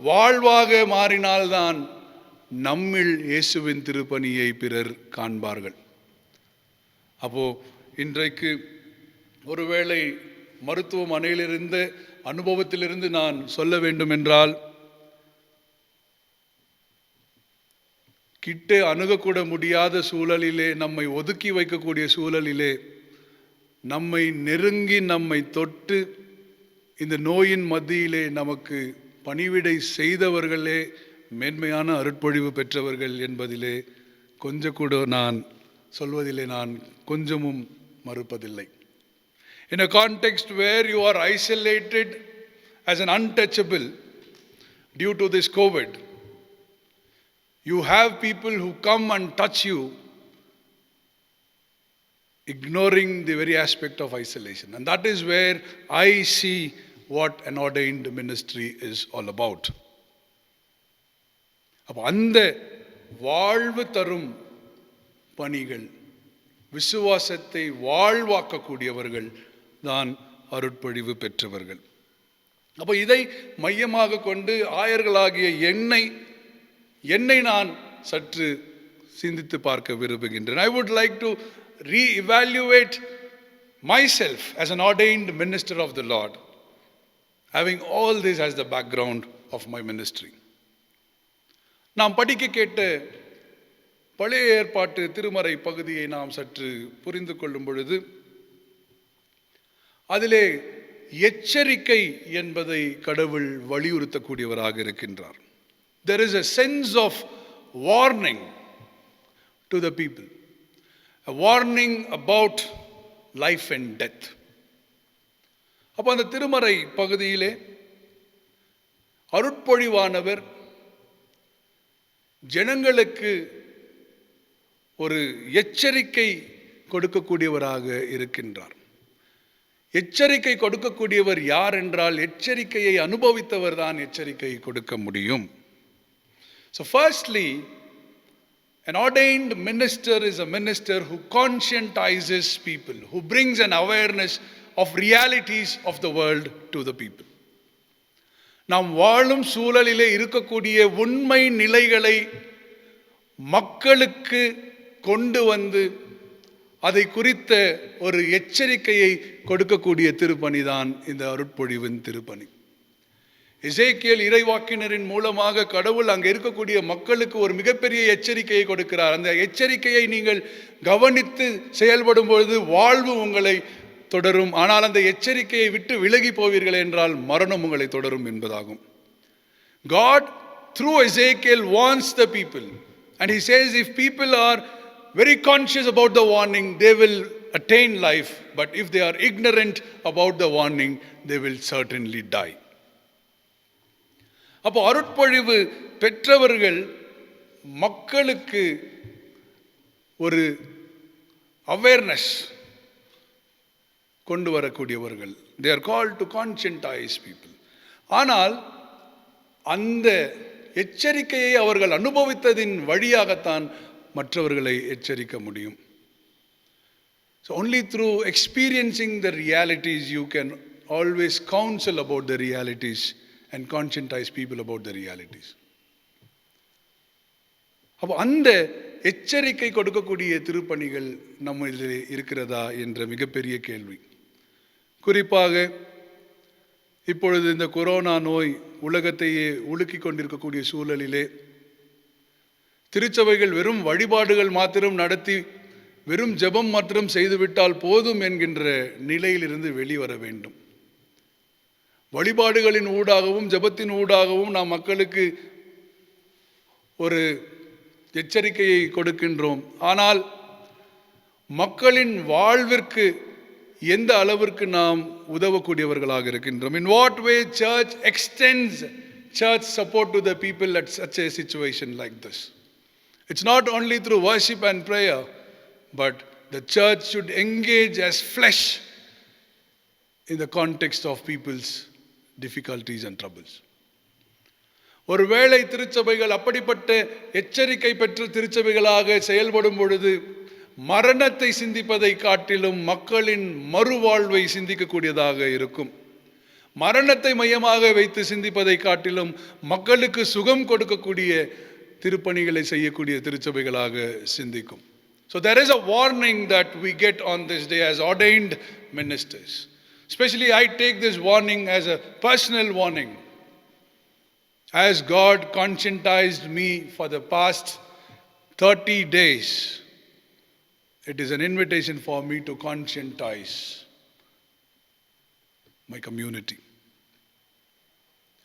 வாழ்வாக மாறினால்தான் நம்மில் இயேசுவின் திருப்பணியை பிறர் காண்பார்கள். அப்போ இன்றைக்கு ஒருவேளை மருத்துவமனையிலிருந்து அனுபவத்திலிருந்து நான் சொல்ல வேண்டும் என்றால், கிட்டே அணுகக்கூட முடியாத சூழலிலே, நம்மை ஒதுக்கி வைக்கக்கூடிய சூழலிலே, நம்மை நெருங்கி நம்மை தொட்டு இந்த நோயின் மத்தியிலே நமக்கு பணிவிடை செய்தவர்களே மேன்மையான அருட்பொழிவு பெற்றவர்கள் என்பதிலே கொஞ்சம் கூட நான் சொல்வதிலே நான் கொஞ்சமும் மறுப்பதில்லை. In a context where you are isolated as an untouchable due to this COVID, you have people who come and touch you, ignoring the very aspect of isolation. And that is where I see what an ordained ministry is all about. அப்போ அந்த வாழ்வு தரும் பணிகள், விசுவாசத்தை வாழ்வாக்கக்கூடியவர்கள் தான் அருட்பொழிவு பெற்றவர்கள். அப்போ இதை மையமாக கொண்டு ஆயர்களாகிய என்னை நான் சற்று சிந்தித்து பார்க்க விரும்புகின்றேன். I would like to re-evaluate myself as an ordained minister of the Lord, having all this as the background of my ministry. நாம் படிக்க கேட்ட பழைய ஏற்பாட்டு திருமறை பகுதியை நாம் சற்று புரிந்து கொள்ளும் பொழுது, அதிலே எச்சரிக்கை என்பதை கடவுள் வலியுறுத்தக்கூடியவராக இருக்கின்றார். There is a sense of warning to the people, a warning about life and death. அப்போ அந்த திருமறை பகுதியிலே அருட்பொழிவானவர் ஜனங்களுக்கு ஒரு எச்சரிக்கை கொடுக்கக்கூடியவராக இருக்கின்றார். எச்சரிக்கை கொடுக்கக்கூடியவர் யார் என்றால், எச்சரிக்கையை அனுபவித்தவர் தான் எச்சரிக்கை கொடுக்க முடியும். So firstly, an ordained minister is a minister who conscientizes people, who brings an awareness of realities of the world to the people. நாம் வாழும் சூழலிலே இருக்கக்கூடிய உண்மை நிலைகளை மக்களுக்கு கொண்டு வந்து அதை குறித்த ஒரு எச்சரிக்கையை கொடுக்கக்கூடிய திருப்பணிதான் இந்த அருட்பொழிவின் திருப்பணி. எசேக்கியேல் இறைவாக்கினரின் மூலமாக கடவுள் அங்கே இருக்கக்கூடிய மக்களுக்கு ஒரு மிகப்பெரிய எச்சரிக்கையை கொடுக்கிறார். அந்த எச்சரிக்கையை நீங்கள் கவனித்து செயல்படும் பொழுது வாழ்வு உங்களை தொடரும், ஆனால் அந்த எச்சரிக்கையை விட்டு விலகி போவீர்கள் என்றால் மரணம் உங்களை தொடரும் என்பதாகும். God through Ezekiel warns the people, and he says if people are very conscious about the warning, they will attain life, but if they are ignorant about the warning, they will certainly die. அப்போ அருட்பொழிவு பெற்றவர்கள் மக்களுக்கு ஒரு அவேர்னஸ் கொண்டு வரக்கூடியவர்கள். They are called to conscientize people. ஆனால் அந்த எச்சரிக்கையை அவர்கள் அனுபவித்ததின் வழியாகத்தான் மற்றவர்களை எச்சரிக்க முடியும். So only through experiencing the realities you can always counsel about the realities and conscientize people about the realities. அப்போ அந்த எச்சரிக்கை கொடுக்கக்கூடிய திருப்பணிகள் நம்ம இதில் இருக்கிறதா என்ற மிகப்பெரிய கேள்வி. குறிப்பாக இப்பொழுது இந்த கொரோனா நோய் உலகத்தையே உலுக்கி கொண்டிருக்கக்கூடிய சூழலிலே திருச்சபைகள் வெறும் வழிபாடுகள் மாத்திரம் நடத்தி வெறும் ஜெபம் மாத்திரம் செய்துவிட்டால் போதும் என்கின்ற நிலையிலிருந்து வெளிவர வேண்டும். வழிபாடுகளின் ஊடாகவும் ஜெபத்தின் ஊடாகவும் நாம் மக்களுக்கு ஒரு எச்சரிக்கையை கொடுக்கின்றோம். ஆனால் மக்களின் வாழ்விற்கு எந்த அளவிற்கு நாம் உதவக்கூடியவர்களாக இருக்கின்றோம்? In what way church extends church support to the people at such a situation like this? It's not only through worship and prayer, but the church should engage as flesh in the context of people's difficulties and troubles. ஒருவேளை திருச்சபைகள் அப்படிப்பட்ட எச்சரிக்கை பெற்ற திருச்சபைகளாக செயல்படும் பொழுது மரணத்தை சிந்திப்பதை காட்டிலும் மக்களின் மறுவாழ்வை சிந்திக்கக்கூடியதாக இருக்கும். மரணத்தை மையமாக வைத்து சிந்திப்பதை காட்டிலும் மக்களுக்கு சுகம் கொடுக்கக்கூடிய திருப்பணிகளை செய்யக்கூடிய திருச்சபைகளாக சிந்திக்கும். So there is a warning that we get on this day as ordained ministers. Especially I take this warning as a personal warning. As God conscientized me for the past 30 days, it is an invitation for me to conscientize my community.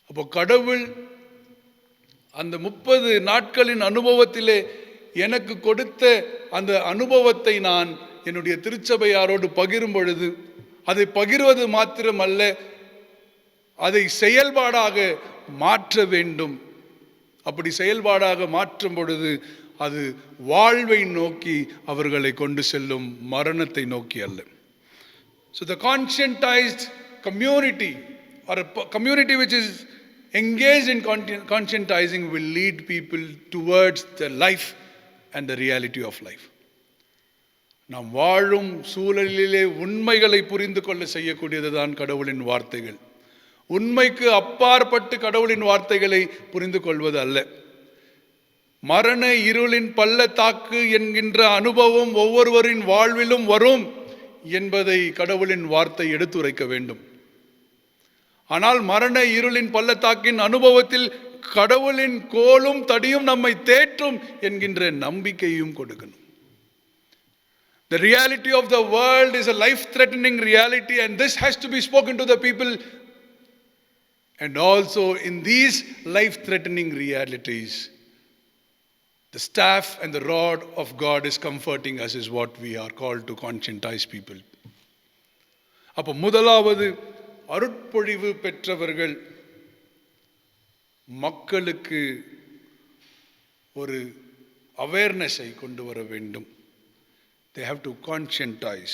அப்போ கடவுள் அந்த 30 நாட்களின் அனுபவத்திலே எனக்கு கொடுத்த அந்த அனுபவத்தை நான் என்னுடைய திருச்சபையாரோடு பகிரும் பொழுது அதை பகிர்வது மாத்திரமல்ல, அதை செயல்பாடாக மாற்ற வேண்டும். அப்படி செயல்பாடாக மாற்றும் பொழுது அது வாழ்வை நோக்கி அவர்களை கொண்டு செல்லும், மரணத்தை நோக்கி அல்ல. So the conscientized community, or a community which is engaged in conscientizing, will lead people towards the life and the reality of life. நாம் வாழும் சூழலிலே உண்மைகளை புரிந்து கொள்ள செய்யக்கூடியதுதான் கடவுளின் வார்த்தைகள். உண்மைக்கு அப்பாற்பட்டு கடவுளின் வார்த்தைகளை புரிந்து கொள்வது அல்ல. மரண இருளின் பள்ளத்தாக்கு என்கின்ற அனுபவம் ஒவ்வொருவரின் வாழ்விலும் வரும் என்பதை கடவுளின் வார்த்தை எடுத்துரைக்க வேண்டும். ஆனால் மரண இருளின் பள்ளத்தாக்கின் அனுபவத்தில் கடவுளின் கோலும் தடியும் நம்மை தேற்றும் என்கின்ற நம்பிக்கையும் கொடுக்கணும். The reality of the world is a life-threatening reality, and this has to be spoken to the people. And also in these life-threatening realities, the staff and the rod of God is comforting us, is what we are called to conscientize people. அப்போ முதலாவது, அருட்பொழிவு பெற்றவர்கள் மக்களுக்கு ஒரு அவேர்னஸை கொண்டு வர வேண்டும். They have to conscientize.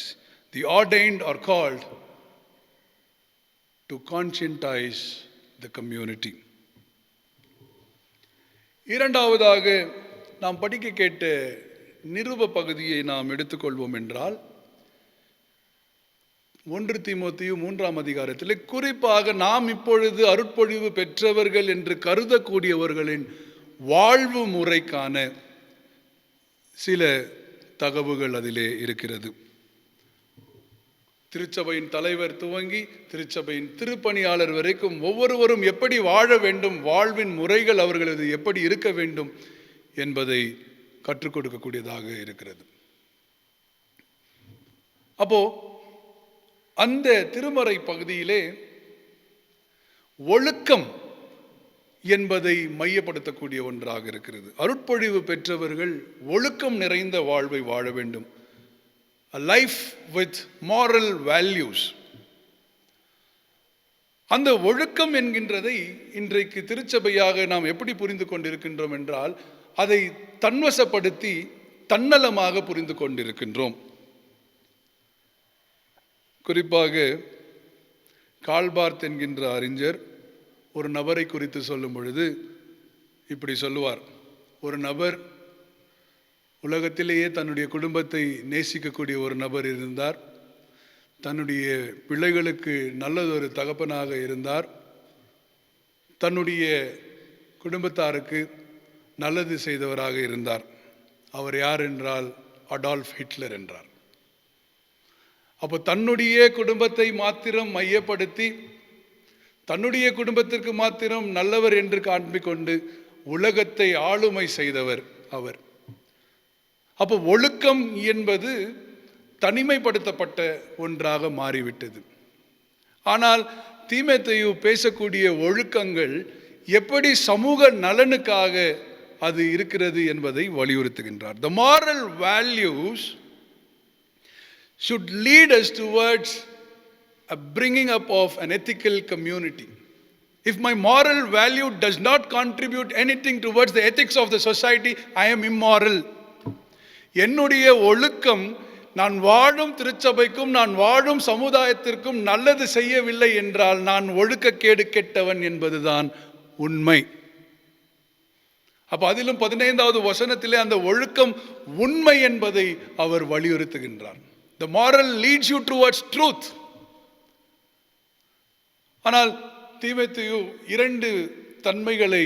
The ordained are called to conscientize the community. இரண்டாவதாக நாம் படிக்க கேட்ட நிருப பகுதியை நாம் எடுத்துக்கொள்வோம் என்றால், 1 தீமோத்தேயு 3ஆம் அதிகாரத்தில் குறிப்பாக நாம் இப்பொழுது அருட்பொழிவு பெற்றவர்கள் என்று கருதக்கூடியவர்களின் வாழ்வு முறைக்கான சில தகவுகள் அதிலே இருக்கிறது. திருச்சபையின் தலைவர் துவங்கி திருச்சபையின் திருப்பணியாளர் வரைக்கும் ஒவ்வொருவரும் எப்படி வாழ வேண்டும், வாழ்வின் முறைகள் அவர்களது எப்படி இருக்க வேண்டும் என்பதை கற்றுக் கொடுக்கக்கூடியதாக இருக்கிறது. அப்போ அந்த திருமறை பகுதியிலே ஒழுக்கம் என்பதை மையப்படுத்தக்கூடிய ஒன்றாக இருக்கிறது. அருட்பொழிவு பெற்றவர்கள் ஒழுக்கம் நிறைந்த வாழ்வை வாழ வேண்டும். A life with moral values. அந்த ஒழுக்கம் என்கின்றதை இன்றைக்கு திருச்சபையாக நாம் எப்படி புரிந்து கொண்டிருக்கின்றோம் என்றால், அதை தன்வசப்படுத்தி தன்னலமாக புரிந்து கொண்டிருக்கின்றோம். குறிப்பாக கால்பார்த் என்கின்ற அறிஞர் ஒரு நபரை குறித்து சொல்லும் பொழுது இப்படி சொல்லுவார். ஒரு நபர் உலகத்திலேயே தன்னுடைய குடும்பத்தை நேசிக்கக்கூடிய ஒரு நபர் இருந்தார். தன்னுடைய பிள்ளைகளுக்கு நல்லதொரு தகப்பனாக இருந்தார். தன்னுடைய குடும்பத்தாருக்கு நல்லது செய்தவராக இருந்தார். அவர் யார் என்றால் அடால்ஃப் ஹிட்லர் என்றார். அப்போ தன்னுடைய குடும்பத்தை மாத்திரம் மையப்படுத்தி தன்னுடைய குடும்பத்திற்கு மாத்திரம் நல்லவர் என்று காண்பிக்கொண்டு உலகத்தை ஆளுமை செய்தவர் அவர். அப்போ ஒழுக்கம் என்பது தனிமைப்படுத்தப்பட்ட ஒன்றாக மாறிவிட்டது. ஆனால் தீமோத்தேயு பேசக்கூடிய ஒழுக்கங்கள் எப்படி சமூக நலனுக்காக அது இருக்கிறது என்பதை வலியுறுத்துகின்றார். The moral values should lead us towards a bringing up of an ethical community. If my moral value does not contribute anything towards the ethics of the society, I am immoral. என்னுடைய ஒழுக்கம் நான் வாழும் திருச்சபைக்கும் நான் வாழும் சமுதாயத்திற்கும் நல்லது செய்யவில்லை என்றால் நான் ஒழுக்கக்கேடு கெட்டவன் என்பதுதான் உண்மை. அப்ப அதிலும் 15வது வசனத்திலே அந்த ஒழுக்கம் உண்மை என்பதை அவர் வலியுறுத்துகின்றார். The moral leads you towards truth. ஆனால் தீமோத்தேயு 2 தன்மைகளை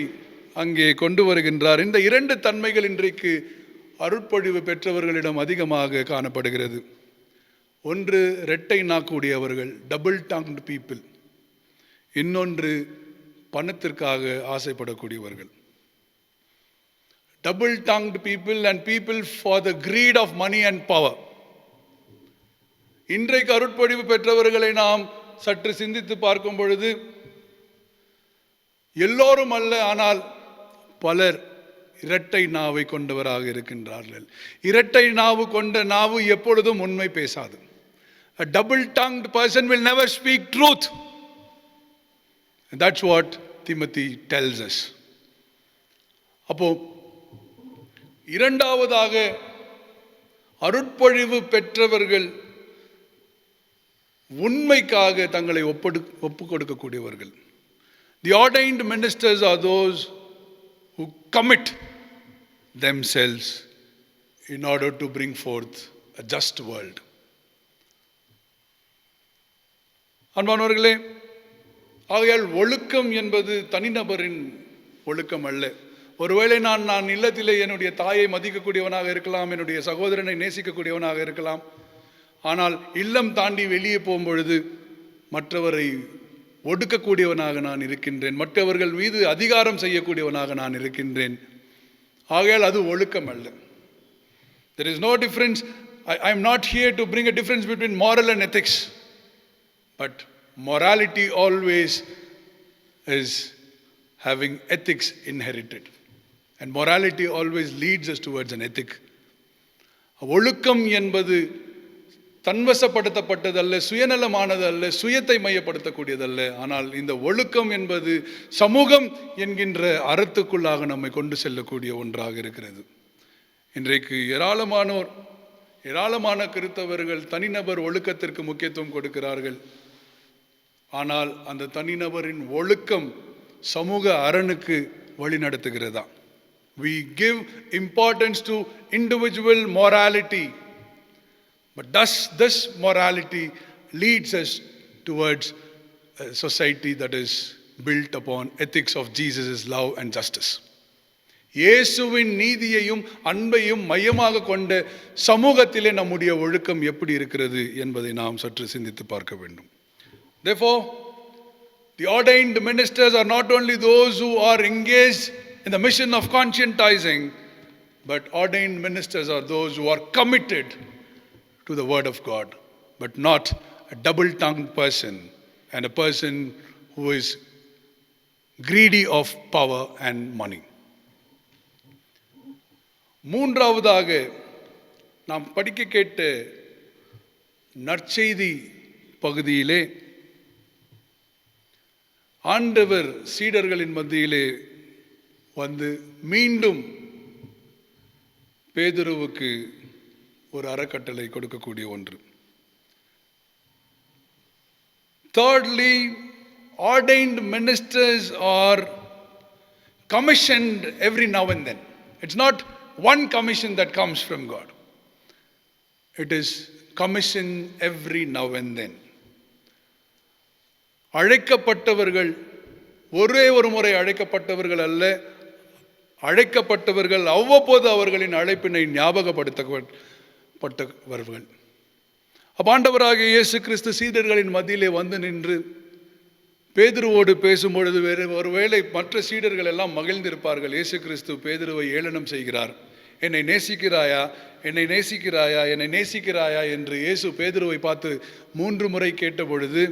அங்கே கொண்டு வருகின்றார். இந்த 2 தன்மைகள் இன்றைக்கு அருட்பொழிவு பெற்றவர்களிடம் அதிகமாக காணப்படுகிறது. ஒன்று இரட்டை நாக்குடையவர்கள், டபுள் டங்க்டு பீப்புள். இன்னொன்று பணத்திற்காக ஆசைப்படக்கூடியவர்கள். Double tongued people and people for the greed of money and power. இன்றைக்கு அருட்பொழிவு பெற்றவர்களை நாம் சற்று சிந்தித்து பார்க்கும் பொழுது எல்லோரும் அல்ல, ஆனால் பலர் இரட்டை நாவை கொண்டவராக இருக்கின்றார்கள். இரட்டை நாவு கொண்ட நாவு எப்பொழுதும் உண்மை பேசாது. A double-tongued person will never speak truth. And that's what Timothy tells us. அப்போ இரண்டாவதாக அருட்பொழிவு பெற்றவர்கள் உண்மைக்காக தங்களை ஒப்பு கொடுக்கக்கூடியவர்கள். The ordained ministers are those who commit themselves in order to bring forth a just world. அன்பானவர்களே, ஆகையால் ஒழுக்கம் என்பது தனிநபரின் ஒழுக்கம் அல்ல. ஒருவேளை நான் இல்லத்திலே என்னுடைய தாயை மதிக்கக்கூடியவனாக இருக்கலாம், என்னுடைய சகோதரனை நேசிக்கக்கூடியவனாக இருக்கலாம். ஆனால் இல்லம் தாண்டி வெளியே போகும்பொழுது மற்றவரை ஒடுக்கக்கூடியவனாக நான் இருக்கின்றேன், மற்றவர்கள் மீது அதிகாரம் செய்யக்கூடியவனாக நான் இருக்கின்றேன். ஆகையால் அது ஒழுக்கம் அல்ல. There is no difference. I am not here to bring a difference between moral and ethics. But morality always is having ethics inherited. And morality always leads us towards an ethic. ஒழுக்கம் என்பது தன்வசப்படுத்தப்பட்டதல்ல, சுயநலமானது அல்ல, சுயத்தை மையப்படுத்தக்கூடியதல்ல. ஆனால் இந்த ஒழுக்கம் என்பது சமூகம் என்கின்ற அறத்துக்குள்ளாக நம்மை கொண்டு செல்லக்கூடிய ஒன்றாக இருக்கிறது. இன்றைக்கு ஏராளமான கிறிஸ்தவர்கள் தனிநபர் ஒழுக்கத்திற்கு முக்கியத்துவம் கொடுக்கிறார்கள். ஆனால் அந்த தனிநபரின் ஒழுக்கம் சமூக அரணுக்கு வழி நடத்துகிறதா? We give importance to individual morality. But does this morality leads us towards a society that is built upon ethics of Jesus' love and justice? இயேசுவின் நீதியையும் அன்பையும் மையமாக கொண்ட சமூகத்திலே நம்முடைய ஒழுக்கம் எப்படி இருக்கிறது என்பதை நாம் சற்று சிந்தித்து பார்க்க வேண்டும். Therefore, the ordained ministers are not only those who are engaged in the mission of conscientizing, but ordained ministers are those who are committed to the word of God, but not a double-tongued person and a person who is greedy of power and money. மூன்றாவதாக நாம் படிக்க கேட்ட நற்செய்தி பகுதியிலே ஆண்டவர் சீடர்களின் மத்தியிலே வந்து மீண்டும் பேதுருவுக்கு ஒரு அறக்கட்டளை கொடுக்கக்கூடிய ஒன்று. Thirdly, ordained ministers are commissioned every now and then. It's not one commission that comes from God. It is commissioned every now and then. அழைக்கப்பட்டவர்கள் ஒரே ஒரு முறை அழைக்கப்பட்டவர்கள் அல்ல, அழைக்கப்பட்டவர்கள் அவ்வப்போது அவர்களின் அழைப்பினை ஞாபகப்படுத்தப்பட்டவர்கள். ஆண்டவராகிய இயேசு கிறிஸ்து சீடர்களின் மத்தியிலே வந்து நின்று பேதுருவோடு பேசும்பொழுது ஒருவேளை மற்ற சீடர்கள் எல்லாம் மகிழ்ந்திருப்பார்கள். இயேசு கிறிஸ்து பேதுருவை ஏளனம் செய்கிறார். என்னை நேசிக்கிறாயா, என்னை நேசிக்கிறாயா, என்னை நேசிக்கிறாயா என்று இயேசு பேதுருவை பார்த்து 3 முறை கேட்ட பொழுது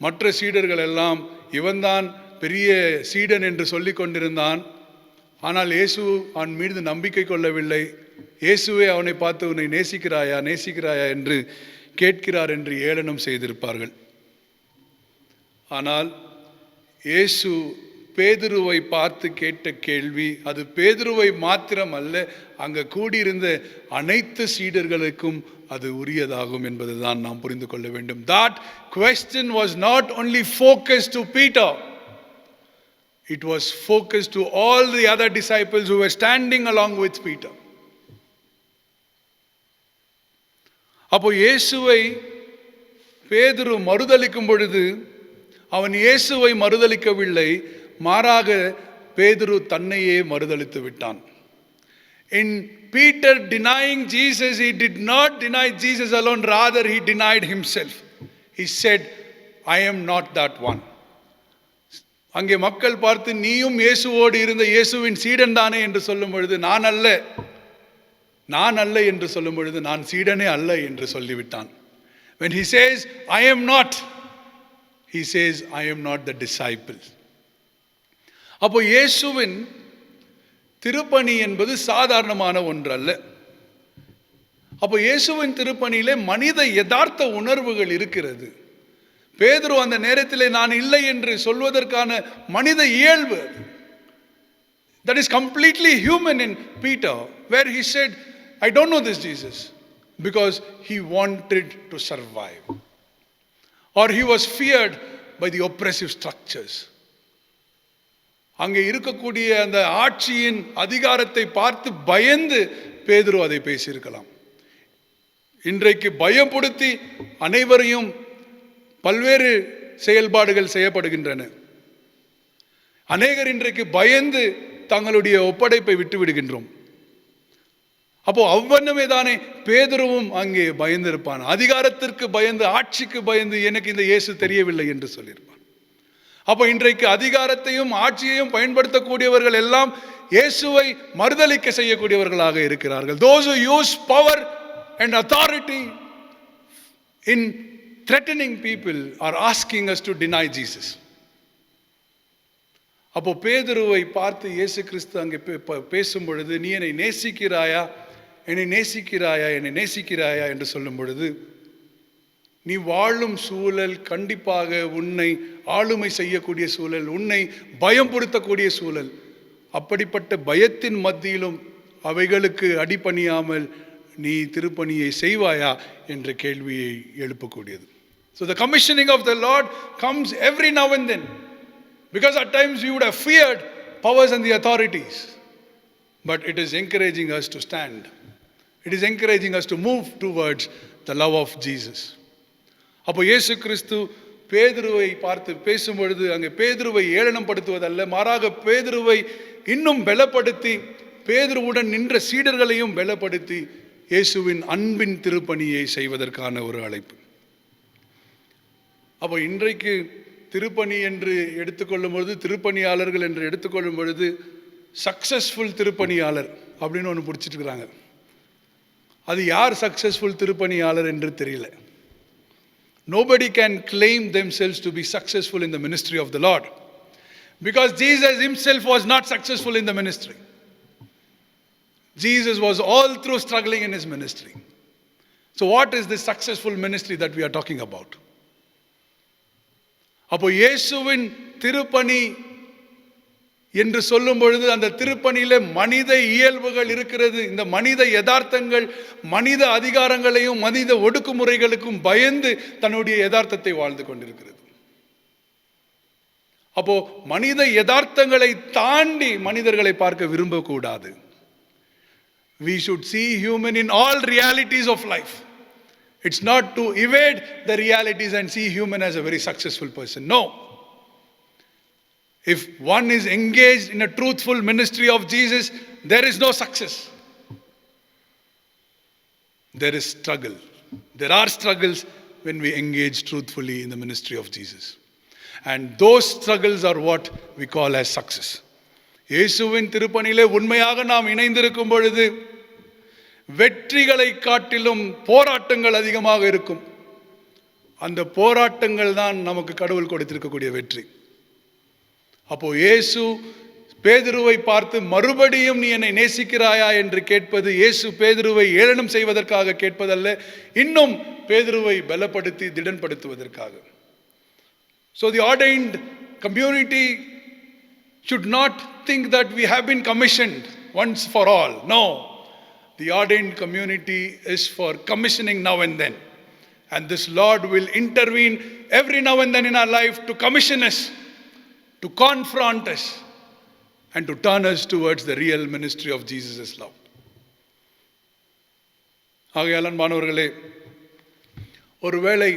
மற்ற சீடர்கள் எல்லாம் இவன்தான் பெரிய சீடன் என்று சொல்லி கொண்டிருந்தான். ஆனால் இயேசு அவன் மீது நம்பிக்கை கொள்ளவில்லை. இயேசுவே அவனை பார்த்து உன்னை நேசிக்கிறாயா நேசிக்கிறாயா என்று கேட்கிறார் என்று ஏளனம் செய்திருப்பார்கள். ஆனால் இயேசு பேதுருவை பார்த்து கேட்ட கேள்வி, அது பேதுருவை மாத்திரம் அல்ல, அங்க கூடியிருந்த அனைத்து சீடர்களுக்கும் அது உரியதாகும் என்பதுதான் நாம் புரிந்து கொள்ள வேண்டும். That question was not only focused to Peter, it was focused to all the other disciples who were standing along with Peter. அப்போ இயேசுவை பேதுரு மறுதலிக்கும் பொழுது அவன் இயேசுவை மறுதலிக்கவில்லை, மாறாக பேதுரு தன்னையே மறுதலித்து விட்டான். In Peter denying Jesus, he did not deny Jesus alone, rather he denied himself. He said, I am not that one. அங்கே மக்கள் பார்த்து நீயும் இயேசுவோடு இருந்த இயேசுவின் சீடன் தானே என்று சொல்லும் பொழுது நான் அல்ல என்று சொல்லும் பொழுது நான் சீடனே அல்ல என்று சொல்லிவிட்டான். When he says I am not, he says I am not the disciple. அப்போ இயேசுவின் திருப்பணி என்பது சாதாரணமான ஒன்றல்ல. அப்போ இயேசுவின் திருப்பணியிலே மனித யதார்த்த உணர்வுகள் இருக்கிறது. பேதுரு அந்த நேரத்திலே நான் இல்லை என்று சொல்வதற்கான மனித இயல்பு, that is completely human in Peter, where he said I don't know this Jesus, because he wanted to survive, or he was feared by the oppressive structures. அங்கே இருக்கக்கூடிய அந்த ஆட்சியின் அதிகாரத்தை பார்த்து பயந்து பேதுரு அதை பேசியிருக்கலாம். இன்றைக்கு பயப்படுத்தி அனைவரையும் பல்வேறு செயல்பாடுகள் செய்யப்படுகின்றன. அநேகர் இன்றைக்கு பயந்து தங்களுடைய ஒப்படைப்பை விட்டு விடுகின்றோம். அப்போ அவ்வண்ணமே தானே பேதுருவும் அங்கே பயந்திருப்பான். அதிகாரத்திற்கு பயந்து, ஆட்சிக்கு பயந்து, எனக்கு இந்த இயேசு தெரியவில்லை என்று சொல்லியிருப்பான். அப்போ இன்றைக்கு அதிகாரத்தையும் ஆட்சியையும் பயன்படுத்தக்கூடியவர்கள் எல்லாம் இயேசுவை மறுதலிக்க செய்யக்கூடியவர்களாக இருக்கிறார்கள். Those who use power and authority in threatening people are asking us to deny Jesus. அப்போ பேதுருவை பார்த்து இயேசு கிறிஸ்து அங்கே பேசும் பொழுது நீ என்னை நேசிக்கிறாயா, என்னை நேசிக்கிறாயா, என்னை நேசிக்கிறாயா என்று சொல்லும் பொழுது நீ வாழும் சூழல் கண்டிப்பாக உன்னை ஆளுமை செய்யக்கூடிய சூழல், உன்னை பயம்படுத்தக்கூடிய சூழல். அப்படிப்பட்ட பயத்தின் மத்தியிலும் அவைகளுக்கு அடிபணியாமல் நீ திருப்பணியை செய்வாயா என்ற கேள்வியை எழுப்பக்கூடியது. So the commissioning of the Lord comes every now and then, because at times we would have feared powers and the authorities, but it is encouraging us to stand. It is encouraging us to move towards the love of Jesus. அப்போ இயேசு கிறிஸ்து பேதுருவை பார்த்து பேசும் பொழுது அங்கே பேதுருவை ஏளனப்படுத்துவதல்ல, மாறாக பேதுருவை இன்னும் பலப்படுத்தி பேதுருவுடன் நின்ற சீடர்களையும் பலப்படுத்தி இயேசுவின் அன்பின் திருப்பணியை செய்வதற்கான ஒரு அழைப்பு. அப்போ இன்றைக்கு திருப்பணி என்று எடுத்துக்கொள்ளும் பொழுது, திருப்பணியாளர்கள் என்று எடுத்துக்கொள்ளும் பொழுது சக்சஸ்ஃபுல் திருப்பணியாளர் அப்படின்னு ஒன்று பிடிச்சிட்டு இருக்கிறாங்க. அது யார் சக்சஸ்ஃபுல் திருப்பணியாளர் என்று தெரியல. Nobody can claim themselves to be successful in the ministry of the Lord, because Jesus himself was not successful in the ministry. Jesus was all through struggling in his ministry. So what is this successful ministry that we are talking about? அப்போ இயேசுவின் திருப்பணி என்று சொல்லும் பொழுது அந்த திருப்பணியிலே மனித இயல்புகள் இருக்கிறது. இந்த மனித யதார்த்தங்கள் மனித அதிகாரங்களையும் மனித ஒடுக்குமுறைகளுக்கும் பயந்து தன்னுடைய யதார்த்தத்தை வாழ்ந்து கொண்டிருக்கிறது. அப்போ மனித யதார்த்தங்களை தாண்டி மனிதர்களை பார்க்க விரும்பக்கூடாது. We should see human in all realities of life. It's not to evade the realities and see human as a very successful person. No. If one is engaged in a truthful ministry of Jesus, there is no success. There is struggle. There are struggles when we engage truthfully in the ministry of Jesus. And those struggles are what we call as success. இயேசுவின் திருப்பணியிலே உண்மையாக நாம் இணைந்திருக்கும் பொழுது வெற்றிகளை காட்டிலும் போராட்டங்கள் அதிகமாக இருக்கும். அந்த போராட்டங்கள் தான் நமக்கு கடவுள் கொடுத்திருக்கக்கூடிய வெற்றி. அப்போ இயேசு பேதுருவை பார்த்து மறுபடியும் நீ என்னை நேசிக்கிறாயா என்று கேட்பது இயேசு பேதுருவை ஏளனம் செய்வதற்காக கேட்பதல்ல, இன்னும் பேதுருவை பலப்படுத்தி திடன்படுத்துவதற்காக. So the ordained community should not think that we have been commissioned once for all. No, the ordained community is for commissioning now and then. And this Lord will intervene every now and then in our life to commission us, to confront us, and to turn us towards the real ministry of Jesus' love. ஆகையால் அன்பானவர்களே, ஒருவேளை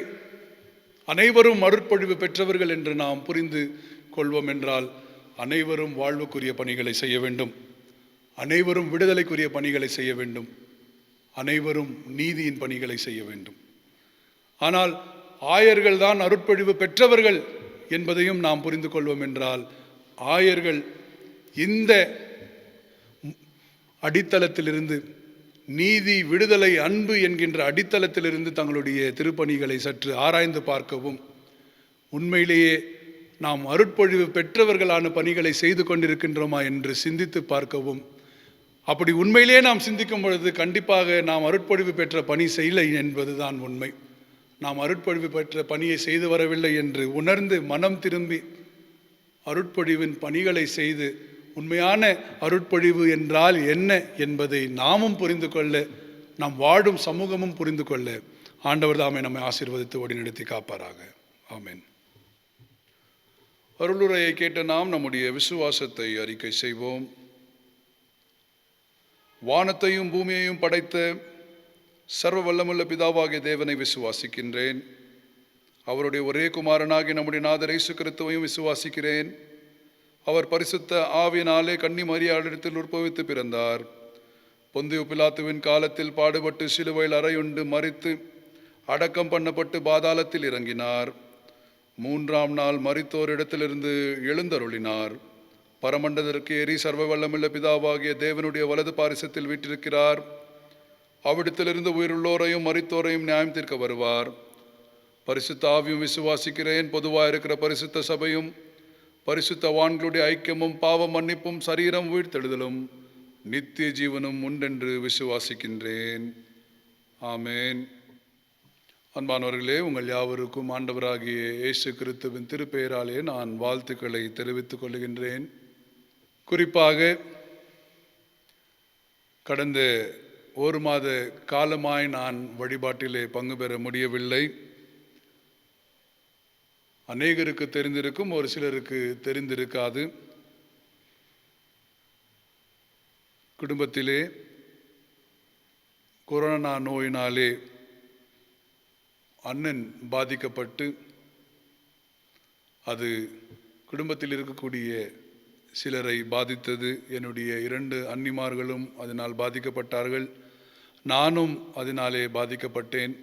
அனைவரும் அருட்பொழிவு பெற்றவர்கள் என்று நாம் புரிந்து கொள்வோம் என்றால், அனைவரும் வாழ்வுக்குரிய பணிகளை செய்ய வேண்டும், அனைவரும் விடுதலைக்குரிய பணிகளை செய்ய வேண்டும், அனைவரும் நீதியின் பணிகளை செய்ய வேண்டும். ஆனால் ஆயர்கள் தான் அருட்பொழிவு பெற்றவர்கள் என்பதையும் நாம் புரிந்து கொள்வோம் என்றால், ஆயர்கள் இந்த அடித்தளத்திலிருந்து, நீதி, விடுதலை, அன்பு என்கின்ற அடித்தளத்திலிருந்து தங்களுடைய திருப்பணிகளை சற்று ஆராய்ந்து பார்க்கவும், உண்மையிலேயே நாம் அருட்பொழிவு பெற்றவர்களான பணிகளை செய்து கொண்டிருக்கின்றோமா என்று சிந்தித்து பார்க்கவும், அப்படி உண்மையிலேயே நாம் சிந்திக்கும் பொழுது கண்டிப்பாக நாம் அருட்பொழிவு பெற்ற பணி செய்யலை என்பதுதான் உண்மை. நாம் அருட்பொழிவு பெற்ற பணியை செய்து வரவில்லை என்று உணர்ந்து மனம் திரும்பி அருட்பொழிவின் பணிகளை செய்து, உண்மையான அருட்பொழிவு என்றால் என்ன என்பதை நாமும் புரிந்து கொள்ள, நாம் வாழும் சமூகமும் புரிந்து கொள்ள ஆண்டவர் தாமே நம்மை ஆசீர்வதித்து வழிநடத்தி காப்பாராக. ஆமென். அருளுரையை கேட்ட நாம் நம்முடைய விசுவாசத்தை அறிக்கை செய்வோம். வானத்தையும் பூமியையும் படைத்த சர்வ வல்லமுள்ள பிதாவாகிய தேவனை விசுவாசிக்கின்றேன். அவருடைய ஒரே குமாரனாகிய நம்முடைய நாதர் இயேசு கிறிஸ்துவையும் விசுவாசிக்கிறேன். அவர் பரிசுத்த ஆவியினாலே கன்னி மரியாளிடத்தில் உற்பவித்து பிறந்தார். பொந்தியு பிலாத்துவின் காலத்தில் பாடுபட்டு சிலுவையில் அறையுண்டு மரித்து அடக்கம் பண்ணப்பட்டு பாதாளத்தில் இறங்கினார். 3ஆம் நாள் மரித்தோரிடத்திலிருந்து எழுந்தருளினார். பரமண்டதற்கு ஏறி சர்வ வல்லமுள்ள பிதாவாகிய தேவனுடைய வலது பாரிசத்தில் வீற்றிருக்கிறார். அவ்விடத்திலிருந்து உயிருள்ளோரையும் மரித்தோரையும் நியாயம் தீர்க்க வருவார். பரிசுத்த ஆவியும் விசுவாசிக்கிறேன். பொதுவாக இருக்கிற பரிசுத்த சபையும் பரிசுத்தவான்களுடைய ஐக்கியமும் பாவ மன்னிப்பும் சரீரம் உயிர்த்தெழுதலும் நித்திய ஜீவனும் உண்டென்று விசுவாசிக்கின்றேன். ஆமேன். அன்பானவர்களே, உங்கள் யாவருக்கும் ஆண்டவராகிய இயேசு கிறிஸ்துவின் திருப்பெயராலே நான் வாழ்த்துக்களை தெரிவித்துக் கொள்கின்றேன். குறிப்பாக கடந்த ஒரு மாத காலமாய் நான் வழிபாட்டிலே பங்கு பெற முடியவில்லை. அநேகருக்கு தெரிந்திருக்கும், ஒரு சிலருக்கு தெரிந்திருக்காது. குடும்பத்திலே கொரோனா நோயினாலே அண்ணன் பாதிக்கப்பட்டு, அது குடும்பத்தில் இருக்கக்கூடிய சிலரை பாதித்தது. என்னுடைய 2 அன்னிமார்களும் அதனால் பாதிக்கப்பட்டார்கள். நானும் அதனாலே பாதிக்கப்பட்டேன்.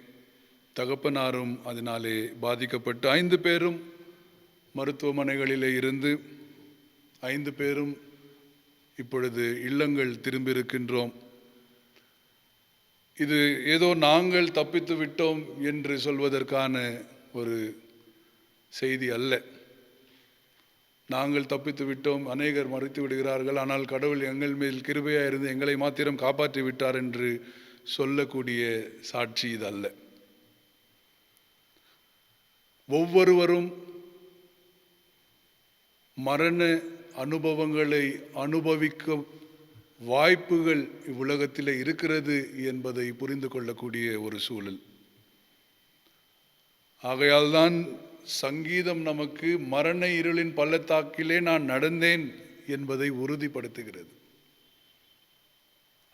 தகப்பனாரும் அதனாலே பாதிக்கப்பட்டு 5 பேரும் மருத்துவமனைகளிலே இருந்து 5 பேரும் இப்பொழுது இல்லங்கள் திரும்பியிருக்கின்றோம். இது ஏதோ நாங்கள் தப்பித்து விட்டோம் என்று சொல்வதற்கான ஒரு செய்தி அல்ல. நாங்கள் தப்பித்து விட்டோம், அநேகர் மறைத்து விடுகிறார்கள், ஆனால் கடவுள் எங்கள் மேல் கிருபையாக இருந்து எங்களை மாத்திரம் காப்பாற்றி விட்டார் என்று சொல்லக்கூடிய சாட்சி இது அல்ல. ஒவ்வொருவரும் மரண அனுபவங்களை அனுபவிக்க வாய்ப்புகள் இவ்வுலகத்தில் இருக்கிறது என்பதை புரிந்து கொள்ளக்கூடிய ஒரு சூழல். ஆகையால் தான் சங்கீதம் நமக்கு மரண இருளின் பள்ளத்தாக்கிலே நான் நடந்தேன் என்பதை உறுதிப்படுத்துகிறது.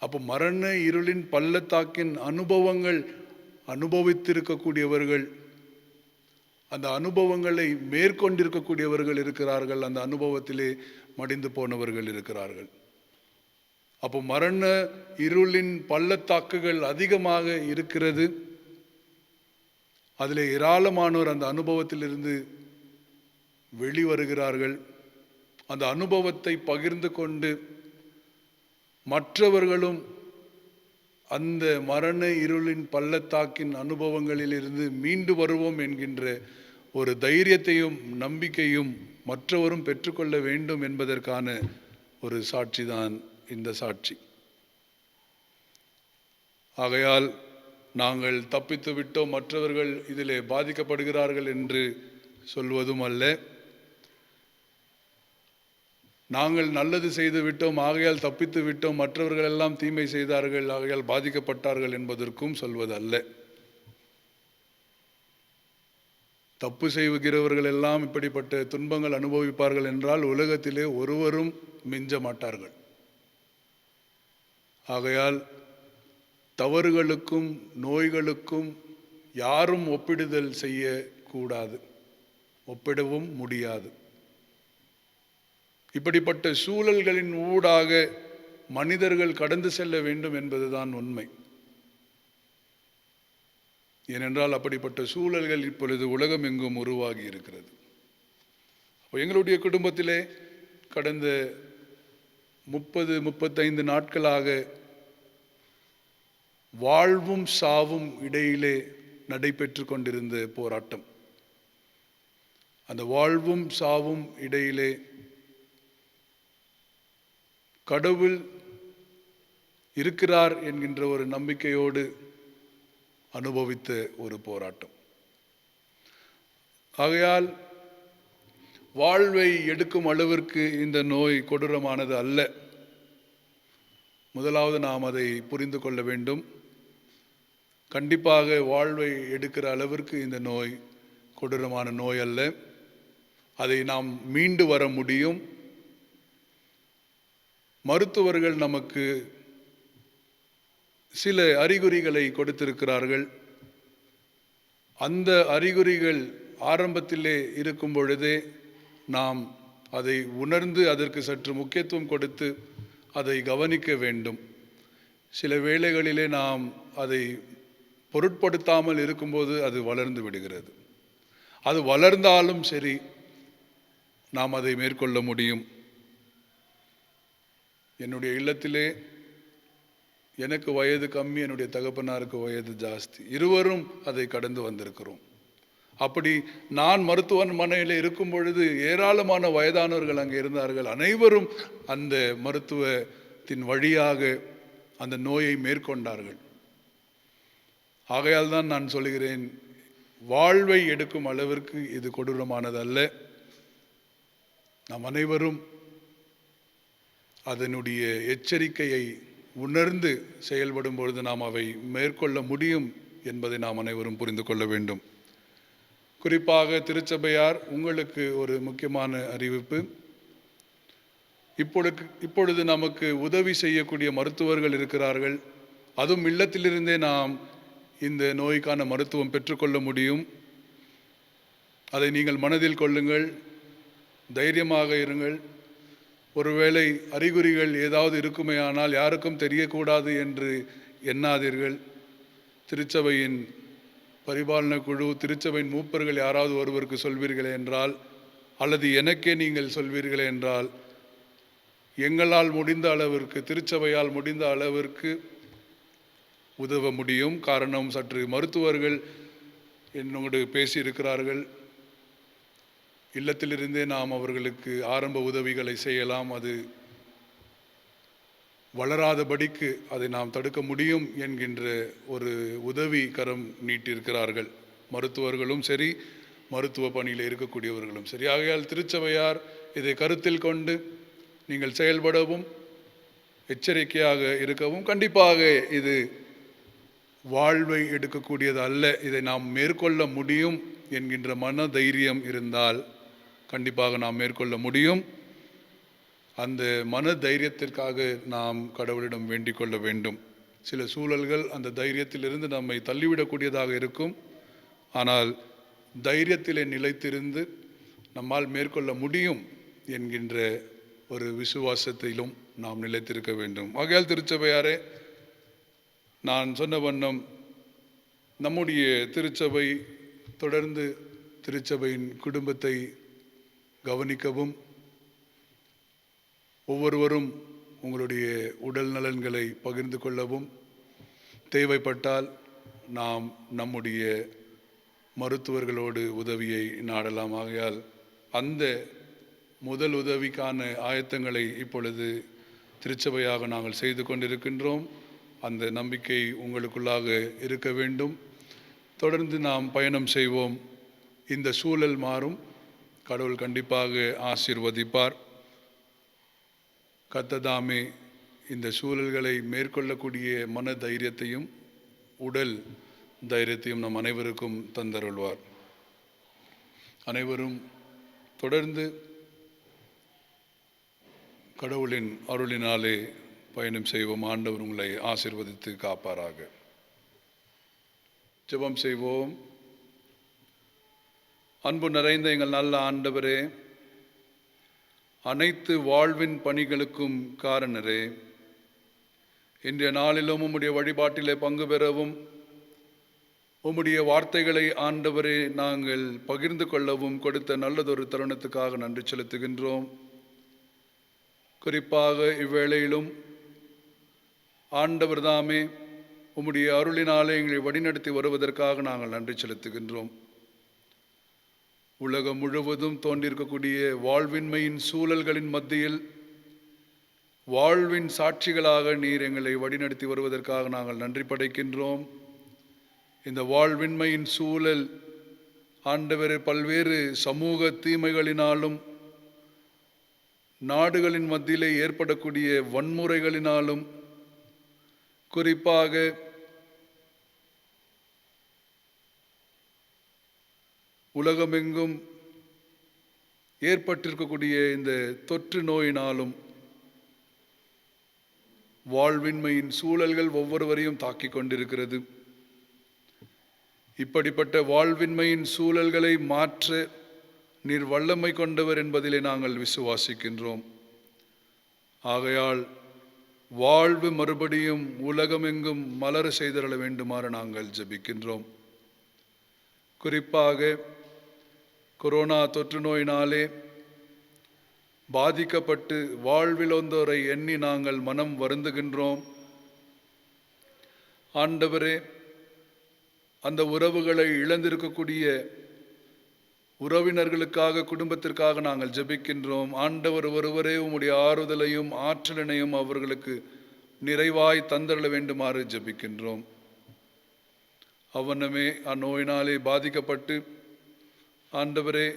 அப்போ மரண இருளின் பள்ளத்தாக்கின் அனுபவங்கள் அனுபவித்திருக்கக்கூடியவர்கள், அந்த அனுபவங்களை மேற்கொண்டிருக்கக்கூடியவர்கள் இருக்கிறார்கள், அந்த அனுபவத்திலே மடிந்து போனவர்கள் இருக்கிறார்கள். அப்போ மரண இருளின் பள்ளத்தாக்குகள் அதிகமாக இருக்கிறது. அதில் ஏராளமானோர் அந்த அனுபவத்திலிருந்து வெளிவருகிறார்கள். அந்த அனுபவத்தை பகிர்ந்து கொண்டு மற்றவர்களும் அந்த மரண இருளின் பள்ளத்தாக்கின் அனுபவங்களிலிருந்து மீண்டு வருவோம் என்கின்ற ஒரு தைரியத்தையும் நம்பிக்கையும் மற்றவரும் பெற்றுக்கொள்ள வேண்டும் என்பதற்கான ஒரு சாட்சி தான் இந்த சாட்சி. ஆகையால் நாங்கள் தப்பித்து விட்டோம், மற்றவர்கள் இதிலே பாதிக்கப்படுகிறார்கள் என்று சொல்வதும் அல்ல. நாங்கள் நல்லது செய்து விட்டோம், ஆகையால் தப்பித்து விட்டோம், மற்றவர்கள் எல்லாம் தீமை செய்தார்கள், ஆகையால் பாதிக்கப்பட்டார்கள் என்பதற்கும் சொல்வதல்ல. தப்பு செய்கிறவர்கள் எல்லாம் இப்படிப்பட்ட துன்பங்கள் அனுபவிப்பார்கள் என்றால் உலகத்திலே ஒருவரும் மிஞ்ச மாட்டார்கள். ஆகையால் தவறுகளுக்கும் நோய்களுக்கும் யாரும் ஒப்பிடுதல் செய்யக்கூடாது, ஒப்பிடவும் முடியாது. இப்படிப்பட்ட சூழல்களின் ஊடாக மனிதர்கள் கடந்து செல்ல வேண்டும் என்பதுதான் உண்மை. ஏனென்றால் அப்படிப்பட்ட சூழல்கள் இப்பொழுது உலகம் எங்கும் உருவாகி இருக்கிறது. எங்களுடைய குடும்பத்திலே கடந்த 30-35 நாட்களாக வாழ்வும் சாவும் இடையிலே நடைபெற்று கொண்டிருந்த போராட்டம். அந்த வாழ்வும் சாவும் இடையிலே கடவுள் இருக்கிறார் என்கின்ற ஒரு நம்பிக்கையோடு அனுபவித்த ஒரு போராட்டம். ஆகையால் வாழ்வை எடுக்கும் அளவிற்கு இந்த நோய் கொடூரமானது அல்ல. முதலாவது நாம் அதை புரிந்து கொள்ள வேண்டும். கண்டிப்பாக வாழ்வை எடுக்கிற அளவிற்கு இந்த நோய் கொடூரமான நோய் அல்ல. அதை நாம் மீண்டு வர முடியும். மருத்துவர்கள் நமக்கு சில அறிகுறிகளை கொடுத்திருக்கிறார்கள். அந்த அறிகுறிகள் ஆரம்பத்திலே இருக்கும் பொழுதே நாம் அதை உணர்ந்து அதற்கு சற்று முக்கியத்துவம் கொடுத்து அதை கவனிக்க வேண்டும். சில வேளைகளிலே நாம் அதை பொருட்படுத்தாமல் இருக்கும்போது அது வளர்ந்து விடுகிறது. அது வளர்ந்தாலும் சரி, நாம் அதை மேற்கொள்ள முடியும். என்னுடைய இல்லத்திலே எனக்கு வயது கம்மி, என்னுடைய தகப்பனாருக்கு வயது ஜாஸ்தி. இருவரும் அதை கடந்து வந்திருக்கிறோம். அப்படி நான் மருத்துவமனையில் இருக்கும் பொழுது ஏராளமான வயதானவர்கள் அங்கே இருந்தார்கள். அனைவரும் அந்த மருத்துவத்தின் வழியாக அந்த நோயை மேற்கொண்டார்கள். ஆகையால் தான் நான் சொல்கிறேன், வாழ்வை எடுக்கும் அளவிற்கு இது கொடூரமானதல்ல. நாம் அனைவரும் அதனுடைய எச்சரிக்கையை உணர்ந்து செயல்படும் பொழுது நாம் அவை மேற்கொள்ள முடியும் என்பதை நாம் அனைவரும் புரிந்து கொள்ள வேண்டும். குறிப்பாக திருச்சபையார், உங்களுக்கு ஒரு முக்கியமான அறிவிப்பு. இப்பொழுது நமக்கு உதவி செய்யக்கூடிய மருத்துவர்கள் இருக்கிறார்கள். அதுவும் இல்லத்திலிருந்தே நாம் இந்த நோய்க்கான மருத்துவம் பெற்றுக்கொள்ள முடியும். அதை நீங்கள் மனதில் கொள்ளுங்கள், தைரியமாக இருங்கள். ஒருவேளை அறிகுறிகள் ஏதாவது இருக்குமேயானால் யாருக்கும் தெரியக்கூடாது என்று எண்ணாதீர்கள். திருச்சபையின் பரிபாலன குழு, திருச்சபையின் மூப்பர்கள் யாராவது ஒருவருக்கு சொல்வீர்களே என்றால், அல்லது எனக்கே நீங்கள் சொல்வீர்களே என்றால், எங்களால் முடிந்த அளவிற்கு, திருச்சபையால் முடிந்த அளவிற்கு உதவ முடியும். காரணம், சற்று மருத்துவர்கள் என்னோடு பேசியிருக்கிறார்கள். இல்லத்திலிருந்தே நாம் அவர்களுக்கு ஆரம்ப உதவிகளை செய்யலாம். அது வளராதபடிக்கு அதை நாம் தடுக்க முடியும் என்கின்ற ஒரு உதவி கரம் நீட்டியிருக்கிறார்கள். மருத்துவர்களும் சரி, மருத்துவ பணியில் இருக்கக்கூடியவர்களும் சரி. ஆகையால் திருச்சபையார் இதை கருத்தில் கொண்டு நீங்கள் செயல்படவும் எச்சரிக்கையாக இருக்கவும். கண்டிப்பாக இது வாழ்வை எடுக்கக்கூடியது அல்ல. இதை நாம் மேற்கொள்ள முடியும் என்கின்ற மன தைரியம் இருந்தால் கண்டிப்பாக நாம் மேற்கொள்ள முடியும். அந்த மன தைரியத்திற்காக நாம் கடவுளிடம் வேண்டிக் கொள்ள வேண்டும். சில சூழல்கள் அந்த தைரியத்திலிருந்து நம்மை தள்ளிவிடக்கூடியதாக இருக்கும். ஆனால் தைரியத்திலே நிலைத்திருந்து நம்மால் மேற்கொள்ள முடியும் என்கின்ற ஒரு விசுவாசத்திலும் நாம் நிலைத்திருக்க வேண்டும். ஆகையால் திருச்சபையாரே, நான் சொன்ன வண்ணம் நம்முடைய திருச்சபை தொடர்ந்து திருச்சபையின் குடும்பத்தை கவனிக்கவும், ஒவ்வொருவரும் உங்களுடைய உடல் நலன்களை பகிர்ந்து கொள்ளவும், தேவைப்பட்டால் நாம் நம்முடைய மருத்துவர்களோடு உதவியை நாடலாம். ஆகையால் அந்த முதல் உதவிக்கான ஆயத்தங்களை இப்பொழுது திருச்சபையாக நாங்கள் செய்து கொண்டிருக்கின்றோம். அந்த நம்பிக்கை உங்களுக்குள்ளாக இருக்க வேண்டும். தொடர்ந்து நாம் பயணம் செய்வோம். இந்த சூழல் மாறும். கடவுள் கண்டிப்பாக ஆசீர்வதிப்பார். கர்த்ததாமே இந்த சூழல்களை மேற்கொள்ளக்கூடிய மன தைரியத்தையும் உடல் தைரியத்தையும் நம் அனைவருக்கும் தந்தருள்வார். அனைவரும் தொடர்ந்து கடவுளின் அருளினாலே பயணம் செய்வோம். ஆண்டவர் உங்களை ஆசீர்வதித்து காப்பாராக. ஜெபம் செய்வோம். அன்பு நிறைந்த எங்கள் நல்ல ஆண்டவரே, அனைத்து வாழ்வின் பணிகளுக்கும் காரணரே, இன்றைய நாளிலும் உம்முடைய வழிபாட்டிலே பங்கு பெறவும் உம்முடைய வார்த்தைகளை ஆண்டவரே நாங்கள் பகிர்ந்து கொள்ளவும் கொடுத்த நல்லதொரு தருணத்துக்காக நன்றி செலுத்துகின்றோம். குறிப்பாக இவ்வேளையிலும் ஆண்டவர் தாமே உம்முடைய அருளினாலே எங்களை வழிநடத்தி வருவதற்காக நாங்கள் நன்றி செலுத்துகின்றோம். உலகம் முழுவதும் தோன்றியிருக்கக்கூடிய வாழ்வின்மையின் சூழல்களின் மத்தியில் வாழ்வின் சாட்சிகளாக நீர் எங்களை வழிநடத்தி வருவதற்காக நாங்கள் நன்றி படைக்கின்றோம். இந்த வாழ்வின்மையின் சூழல் ஆண்டவரே பல்வேறு சமூக தீமைகளினாலும் நாடுகளின் மத்தியிலே ஏற்படக்கூடிய வன்முறைகளினாலும் குறிப்பாக உலகமெங்கும் ஏற்பட்டிருக்கக்கூடிய இந்த தொற்று நோயினாலும் வாழ்வின்மையின் சூழல்கள் ஒவ்வொருவரையும் தாக்கிக் கொண்டிருக்கிறது. இப்படிப்பட்ட வாழ்வின்மையின் சூழல்களை மாற்ற நீர் வல்லமை கொண்டவர் என்பதிலே நாங்கள் விசுவாசிக்கின்றோம். ஆகையால் வாழ்வு மறுபடியும் உலகமெங்கும் மலர செய்தரள வேண்டுமாறு நாங்கள் ஜெபிக்கின்றோம். குறிப்பாக கொரோனா தொற்று நோயினாலே பாதிக்கப்பட்டு வாழ்விலோந்தோரை எண்ணி நாங்கள் மனம் வருந்துகின்றோம். ஆண்டவரே, அந்த உறவுகளை இழந்திருக்கக்கூடிய உறவினர்களுக்காக குடும்பத்திற்காக நாங்கள் ஜெபிக்கின்றோம். ஆண்டவர் ஒருவரே உம்முடைய ஆறுதலையும் ஆற்றலினையும் அவர்களுக்கு நிறைவாய் தந்தரள வேண்டுமாறு ஜெபிக்கின்றோம். அவ்வண்ணமே அந்நோயினாலே பாதிக்கப்பட்டு ஆண்டவரே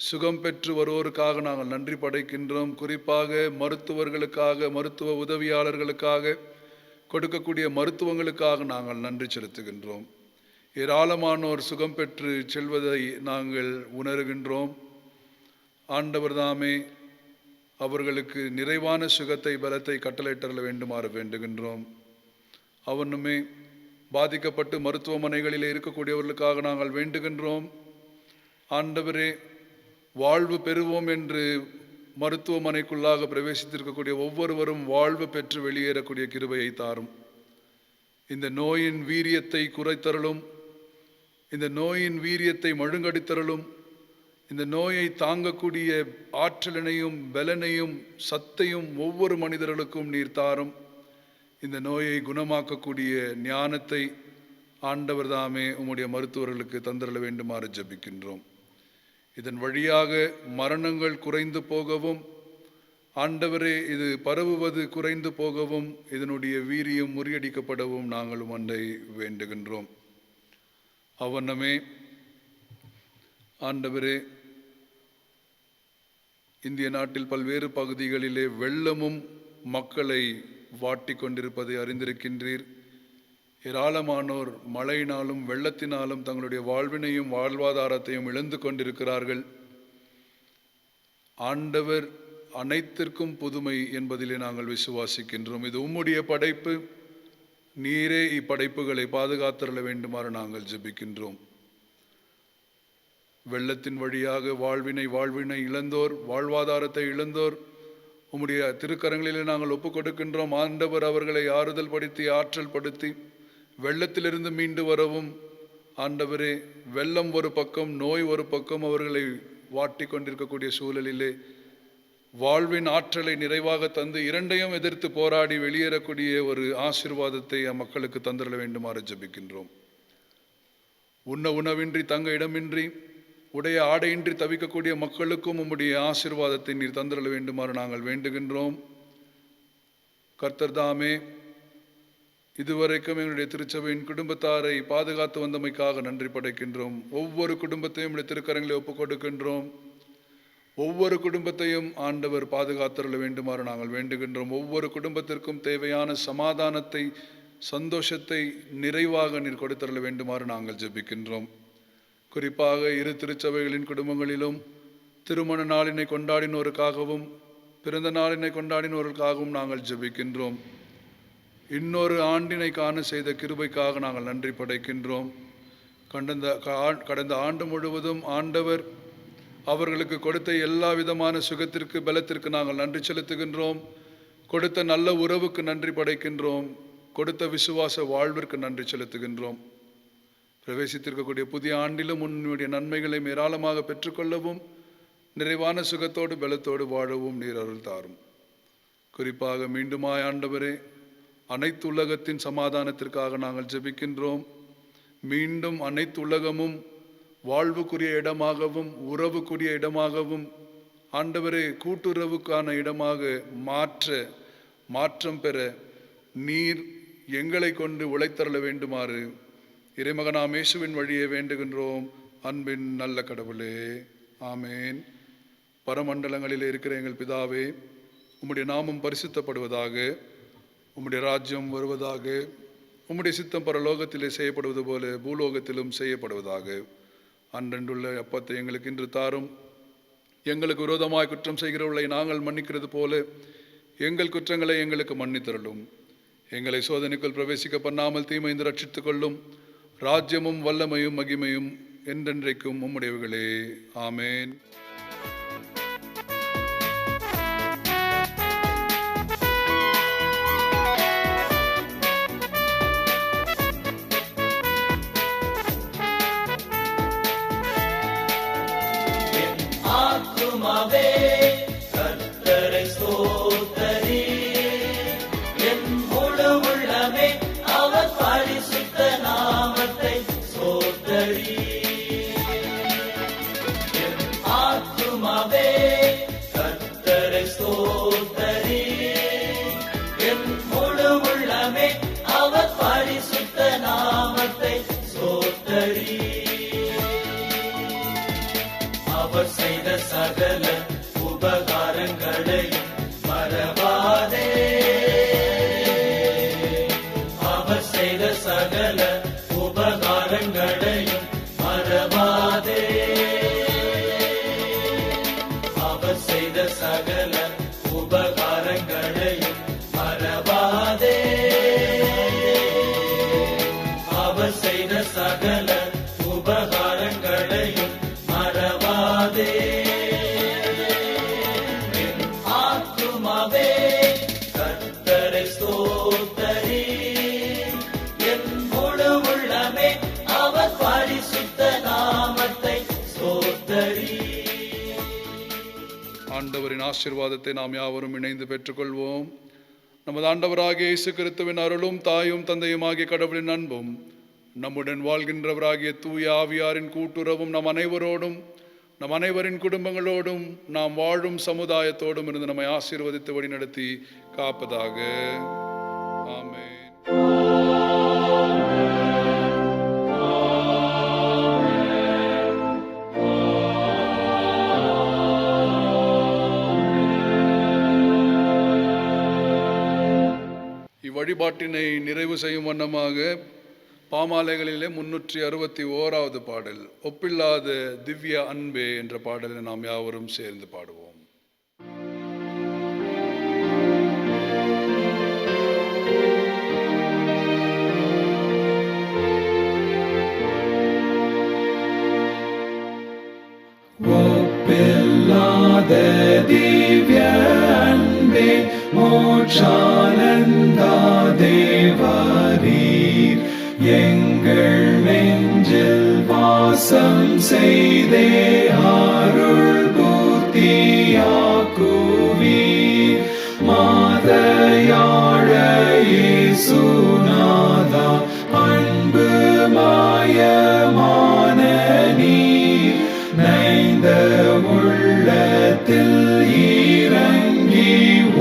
சுகம் பெற்று வருவோருக்காக நாங்கள் நன்றி படைக்கின்றோம். குறிப்பாக மருத்துவர்களுக்காக, மருத்துவ உதவியாளர்களுக்காக, கொடுக்கக்கூடிய மருத்துவங்களுக்காக நாங்கள் நன்றி செலுத்துகின்றோம். ஏராளமானோர் சுகம் பெற்று செல்வதை நாங்கள் உணர்கின்றோம். ஆண்டவர் தாமே அவர்களுக்கு நிறைவான சுகத்தை பலத்தை கட்டளையிட்டரல வேண்டுமாறு வேண்டுகின்றோம். அவனுமே பாதிக்கப்பட்டு மருத்துவமனைகளில் இருக்கக்கூடியவர்களுக்காக நாங்கள் வேண்டுகின்றோம். ஆண்டவரே, வாழ்வு பெறுவோம் என்று மருத்துவமனைக்குள்ளாக பிரவேசித்திருக்கக்கூடிய ஒவ்வொருவரும் வாழ்வு பெற்று வெளியேறக்கூடிய கிருபையை தாரும். இந்த நோயின் வீரியத்தை குறைத்தரலும், இந்த நோயின் வீரியத்தை மழுங்கடித்தரலும், இந்த நோயை தாங்கக்கூடிய ஆற்றலினையும் பலனையும் சத்தையும் ஒவ்வொரு மனிதர்களுக்கும் நீர் தாரும். இந்த நோயை குணமாக்கக்கூடிய ஞானத்தை ஆண்டவர் தாமே உம்முடைய மருத்துவர்களுக்கு தந்தரள வேண்டுமாறு ஜெபிக்கின்றோம். இதன் வழியாக மரணங்கள் குறைந்து போகவும், ஆண்டவரே இது பரவுவது குறைந்து போகவும், இதனுடைய வீரியம் முறியடிக்கப்படவும் நாங்களும் அன்றை வேண்டுகின்றோம். அவ்வண்ணமே ஆண்டவரே, இந்திய நாட்டில் பல்வேறு பகுதிகளிலே வெள்ளமும் மக்களை வாட்டி கொண்டிருப்பதை அறிந்திருக்கின்றீர். ஏராளமானோர் மழையினாலும் வெள்ளத்தினாலும் தங்களுடைய வாழ்வினையும் வாழ்வாதாரத்தையும் இழந்து கொண்டிருக்கிறார்கள். ஆண்டவர் அனைத்திற்கும் புதுமை என்பதிலே நாங்கள் விசுவாசிக்கின்றோம். இது உம்முடைய படைப்பு. நீரே இப்படைப்புகளை பாதுகாத்தரல வேண்டுமாறு நாங்கள் ஜெபிக்கின்றோம். வெள்ளத்தின் வழியாக வாழ்வினை இழந்தோர், வாழ்வாதாரத்தை இழந்தோர் உம்முடைய திருக்கரங்களிலே நாங்கள் ஒப்புக் கொடுக்கின்றோம். ஆண்டவர் அவர்களை ஆறுதல் படுத்தி ஆற்றல் படுத்தி வெள்ளத்திலிருந்து மீண்டு வரவும், ஆண்டவரே, வெள்ளம் ஒரு பக்கம், நோய் ஒரு பக்கம் அவர்களை வாட்டி கொண்டிருக்கக்கூடிய சூழலிலே வாழ்வின் ஆற்றலை நிறைவாக தந்து இரண்டையும் எதிர்த்து போராடி வெளியேறக்கூடிய ஒரு ஆசீர்வாதத்தை அம்மக்களுக்கு தந்தரல வேண்டுமாறு ஜெபிக்கின்றோம். உண்ண உணவின்றி தங்க இடமின்றி உடைய ஆடையின்றி தவிக்கக்கூடிய மக்களுக்கும் உம்முடைய ஆசீர்வாதத்தை நீர் தந்தரல வேண்டுமாறு நாங்கள் வேண்டுகின்றோம். கர்த்தர் தாமே இதுவரைக்கும் எங்களுடைய திருச்சபையின் குடும்பத்தாரை பாதுகாத்து வந்தமைக்காக நன்றி படைக்கின்றோம். ஒவ்வொரு குடும்பத்தையும் திருக்கரங்களை ஒப்புக் கொடுக்கின்றோம். ஒவ்வொரு குடும்பத்தையும் ஆண்டவர் பாதுகாத்தருள வேண்டுமாறு நாங்கள் வேண்டுகின்றோம். ஒவ்வொரு குடும்பத்திற்கும் தேவையான சமாதானத்தை, சந்தோஷத்தை நிறைவாக நீர் கொடுத்தருள வேண்டுமாறு நாங்கள் ஜெபிக்கின்றோம். குறிப்பாக இரு திருச்சபைகளின் குடும்பங்களிலும் திருமண நாளினை கொண்டாடினோருக்காகவும் பிறந்த நாளினை கொண்டாடினோருக்காகவும் நாங்கள் ஜெபிக்கின்றோம். இன்னொரு ஆண்டினை காண செய்த கிருபைக்காக நாங்கள் நன்றி படைக்கின்றோம். கடந்த ஆண்டு முழுவதும் ஆண்டவர் அவர்களுக்கு கொடுத்த எல்லா விதமான சுகத்திற்கு, பலத்திற்கு நாங்கள் நன்றி செலுத்துகின்றோம். கொடுத்த நல்ல உறவுக்கு நன்றி படைக்கின்றோம். கொடுத்த விசுவாச வாழ்விற்கு நன்றி செலுத்துகின்றோம். பிரவேசித்திருக்கக்கூடிய புதிய ஆண்டிலும் உன்னுடைய நன்மைகளை ஏராளமாக பெற்றுக்கொள்ளவும், நிறைவான சுகத்தோடு பலத்தோடு வாழவும் நீர் அருள் தாரும். குறிப்பாக மீண்டுமாய் ஆண்டவரே, அனைத்து உலகத்தின் சமாதானத்திற்காக நாங்கள் ஜெபிக்கின்றோம். மீண்டும் அனைத்து உலகமும் வாழ்வுக்குரிய இடமாகவும் உறவுக்குரிய இடமாகவும் ஆண்டவரே கூட்டுறவுக்கான இடமாக மாற்றம் பெற நீர் எங்களை கொண்டு உழைத்தருள வேண்டுமாறு இறைமகனாம் இயேசுவின் வழியே வேண்டுகின்றோம். அன்பின் நல்ல கடவுளே, ஆமேன். பரமண்டலங்களிலே இருக்கிற எங்கள் பிதாவே, உம்முடைய நாமம் பரிசுத்தப்படுவதாக, உம்முடைய ராஜ்யம் வருவதாக, உம்முடைய சித்தம் பரலோகத்திலே செய்யப்படுவது போல பூலோகத்திலும் செய்யப்படுவதாக. அன்றன்றுள்ள அப்பத்தை எங்களுக்கு இன்று தாரும். எங்களுக்கு விரோதமாய் குற்றம் செய்கிறவர்களை நாங்கள் மன்னிக்கிறது போல எங்கள் குற்றங்களை எங்களுக்கு மன்னித்தருளும். எங்களை சோதனைக்குள் பிரவேசிக்க பண்ணாமல் தீமைந்து ரட்சித்துக் கொள்ளும். ராஜ்யமும் வல்லமையும் மகிமையும் என்றென்றைக்கும் உம்முடையவர்களே, ஆமேன். ஆத்துமாவே கர்த்தரை ஸ்தோத்தரி, என் முழு உள்ளமே அவர் பரிசுத்த நாமத்தை ஸ்தோத்தரி. என் ஆத்துமாவே கர்த்தரை ஸ்தோத்தரி, என் முழு உள்ளமே அவர் பரிசுத்த நாமத்தை ஸ்தோத்தரி. அவர் செய்த சகல உபகாரங்களையும் மறவாதே, அவர் செய்த சகல உபகாரங்களையும் மறவாதே, அவர் செய்த சகல உபகாரங்களையும் மறவாதே, அவர் செய்த சகல உபகாரங்களையும் மறவாதே. என் ஆத்துமாவே கர்த்தரை ஸ்தோத்தரி, என் முழு உள்ளமே அவர் பரிசுத்த நாமத்தை ஸ்தோத்தரி. ஆண்டவரின் ஆசீர்வாதத்தை நாம் யாவரும் இணைந்து பெற்றுக்கொள்வோம். நமது ஆண்டவராகிய இயேசு கிறிஸ்துவின் அருளும் தாயும் தந்தையுமாகிய கடவுளின் அன்பும் நம்முடன் வாழ்கின்றவராகிய தூய ஆவியாரின் கூட்டுறவும் நம் அனைவரோடும், நம் அனைவரின் குடும்பங்களோடும், நாம் வாழும் சமுதாயத்தோடும் இருந்து நம்மை ஆசீர்வதித்து வழிநடத்தி காப்பதாக. ஆமென். இவ்வழிபாட்டினை நிறைவு செய்யும் வண்ணமாக பாமாலைகளிலே 361வது பாடல், ஒப்பில்லாத திவ்ய அன்பே என்ற பாடலை நாம் யாவரும் சேர்ந்து பாடுவோம். ஒப்பில்லாத திவ்ய அன்பே, மோட்சானந்தா தேவரீர், எங்கள் நெஞ்சில் வாசம் செய்தே அருள் பூர்த்தியாக்குவீர். மாதையாழ இயேசுநாதா, அன்பு மாயமான நீர், நைந்த உள்ளத்தில் இறங்கி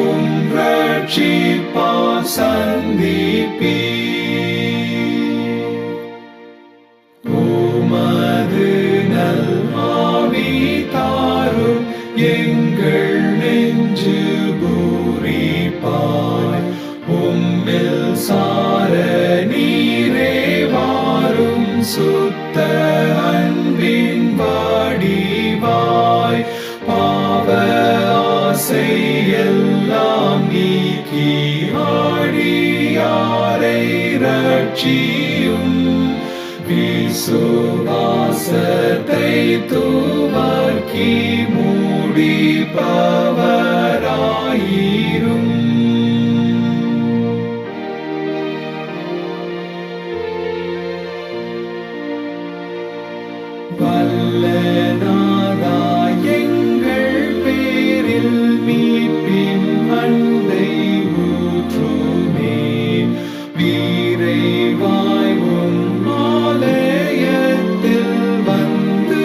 உம் ரட்சிப்பா சந்திப்பீர். உமது நல் ஆவி தாரும், எங்கள் நெஞ்சு பூரிப்பாய் உம்மில் சார நீரே வாரும் சுத்த அன்பின் வடிவாய் பாவ ஆசை எல்லாம் நீக்கி ஆடியாரை ரட்சியும் விசுவாசத்தை துவக்கி முடிப்பவராயிரும் வல்லநாதா எங்கள் பேரில் மீட்பின் அன்பை ஊற்றுமே வீரைவாய் உம் ஆலயத்தில் வந்து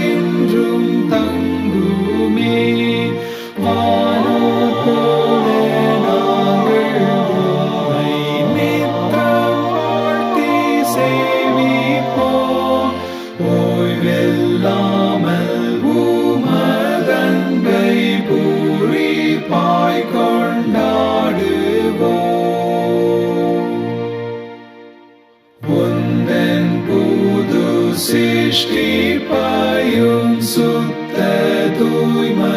என்றும் தங்குமே வானோர் போல நாங்கள் உம்மை நித்தம் வாழ்த்தி சேவிப்போம் ஓய்வில்லாமல் உமதன்பை பூரிப்பாய் கொண்டாடுவோம் உந்தன் புது சிருஷ்டிப்பையும் சுத்த தூய்மையாக்குமே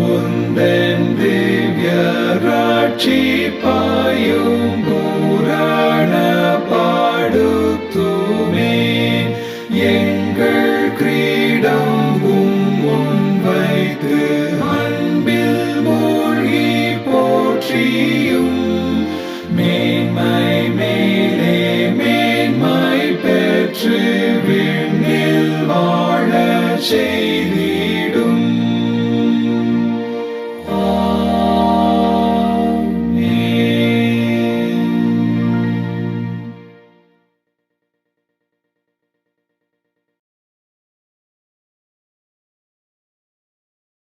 உந்தன் திவ்ய ரட்சிப்பையும் பூரணப்படுத்துமே எங்கள் கிரீடம் முன் வைத்து அன்பில் மூழ்கி போற்றியும் மேன்மை மேலே மேன்மை பெற்று விண்ணில் வாழச் செய்